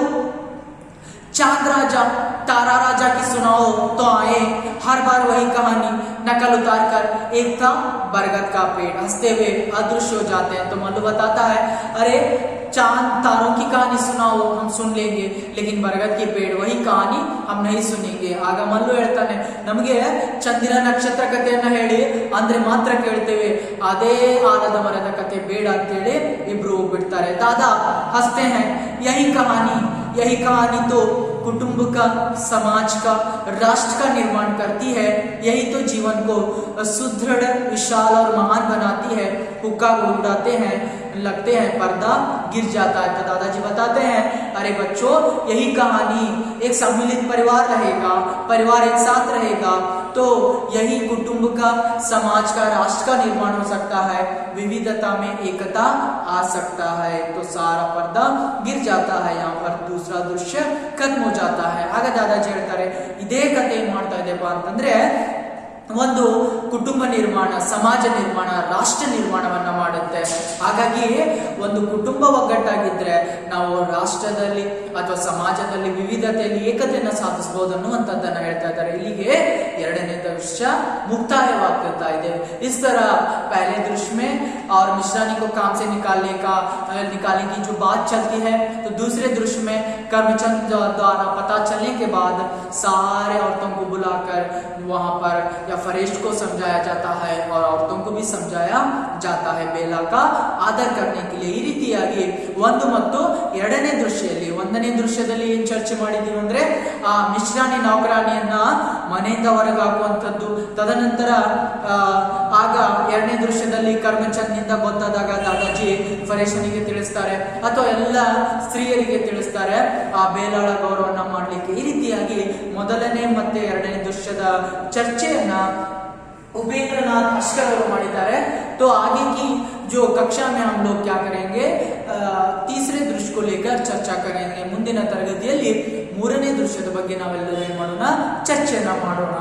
चांद राजा, तारा राजा की सुनाओ तो आए, हर बार वही कहानी. नकल उतार कर एक था बरगद का पेड़. हंसते हुए अदृश्य हो जाते हैं. तो मल्लू बताता है, अरे चांद तारों की कहानी सुनाओ, हम सुन लेंगे, लेकिन बरगद की पेड़ वही कहानी हम नहीं सुनेंगे. ಆಗ ಮಲ್ಲು ಹೇಳ್ತಾನೆ, ನಮಗೆ ಚಂದಿರ ನಕ್ಷತ್ರ ಕಥೆಯನ್ನ ಹೇಳಿ ಅಂದ್ರೆ ಮಾತ್ರ ಕೇಳ್ತೇವೆ, ಅದೇ ಆಲದ ಮರದ ಕಥೆ ಬೇಡ ಅಂತೇಳಿ ಇಬ್ರು ಹೋಗ್ಬಿಡ್ತಾರೆ. दादा हंसते हैं, यही कहानी तो कुटुंब का, समाज का, राष्ट्र का निर्माण करती है. यही तो जीवन को सुदृढ़, विशाल और महान बनाती है. हुक्का गुड़गुड़ाते हैं, लगते हैं पर्दा गिर जाता है. तो दादाजी बताते हैं, अरे बच्चों, यही कहानी, एक सम्मिलित परिवार रहेगा, परिवार एक साथ रहेगा तो यही कुटुंब का, समाज का, राष्ट्र का निर्माण हो सकता है. विविधता में एकता आ सकता है. तो सारा पर्दा गिर जाता है, यहाँ पर दूसरा दृश्य खत्म हो जाता है. ಆಗ ದಾದಾಜಿ ಹೇಳ್ತಾರೆ, ಇದೇ ಕಥೆ ಏನ್ ಮಾಡ್ತಾ ಇದೆಪ್ಪ ಅಂತಂದ್ರೆ ಒಂದು ಕುಟುಂಬ ನಿರ್ಮಾಣ, ಸಮಾಜ ನಿರ್ಮಾಣ, ರಾಷ್ಟ್ರ ನಿರ್ಮಾಣವನ್ನ ಮಾಡುತ್ತೆ. ಹಾಗಾಗಿ ಒಂದು ಕುಟುಂಬ ಒಗ್ಗಟ್ಟಾಗಿದ್ರೆ ನಾವು ರಾಷ್ಟ್ರದಲ್ಲಿ ಅಥವಾ ಸಮಾಜದಲ್ಲಿ ವಿವಿಧತೆಯಲ್ಲಿ ಏಕತೆಯನ್ನು ಸಾಧಿಸಬಹುದು ಅನ್ನುವಂಥದ್ದನ್ನ ಹೇಳ್ತಾ ಇದ್ದಾರೆ. ಇಲ್ಲಿಗೆ ಎರಡನೇ ದೃಶ್ಯ ಮುಕ್ತಾಯವಾಗ್ತಾ ಇದೆ. इस तरह पहले दृश्य में और मिश्रानी को काम से निकालने की जो बात चलती है, तो दूसरे दृश्य में कर्मचंद द्वारा पता चलने के बाद सारे औरतों को बुलाकर वहां पर या फरेस्ट को समझाया जाता है और औरतों को भी समझाया जाता है बेला का आदर करने के लिए. ಈ ರೀತಿಯಾಗಿ ಒಂದು ಮತ್ತು ಎರಡನೇ ದೃಶ್ಯದಲ್ಲಿ, ಒಂದನೇ ದೃಶ್ಯದಲ್ಲಿ ಏನ್ ಚರ್ಚೆ ಮಾಡಿದೀವಿ ಅಂದ್ರೆ ಆ ಮಿಶ್ರಾಣಿ ನೌಕರಾಣಿಯನ್ನ ಮನೆಯಿಂದ ಹೊರಗೆ ಹಾಕುವಂಥದ್ದು. ತದನಂತರ ಆಗ ಎರಡನೇ ದೃಶ್ಯದಲ್ಲಿ ಕರ್ಮಚಂದ್ ನಿಂದ ಗೊತ್ತಾದಾಗ ದಾದಾಜಿ ಫರೇಶನಿಗೆ ತಿಳಿಸ್ತಾರೆ ಅಥವಾ ಎಲ್ಲ ಸ್ತ್ರೀಯರಿಗೆ ತಿಳಿಸ್ತಾರೆ ಆ ಬೇಲಾಳ ಗೌರವನ್ನ ಮಾಡ್ಲಿಕ್ಕೆ. ಈ ರೀತಿಯಾಗಿ ಮೊದಲನೇ ಮತ್ತೆ ಎರಡನೇ ದೃಶ್ಯದ ಚರ್ಚೆಯನ್ನ उपेंद्रनाथ अश्कर ಮಾಡಿದ್ದಾರೆ. तो आगे की जो कक्षा में हम लोग क्या करेंगे, तीसरे दृश्य को लेकर चर्चा करेंगे. ಮುಂದಿನ ತರಗತಿಯಲ್ಲಿ ಮೂರನೇ ದೃಶ್ಯದ ಬಗ್ಗೆ ನಾವೆಲ್ಲರೂ ಏನು ಮಾಡೋಣ, ಚರ್ಚೆಯನ್ನ ಮಾಡೋಣ.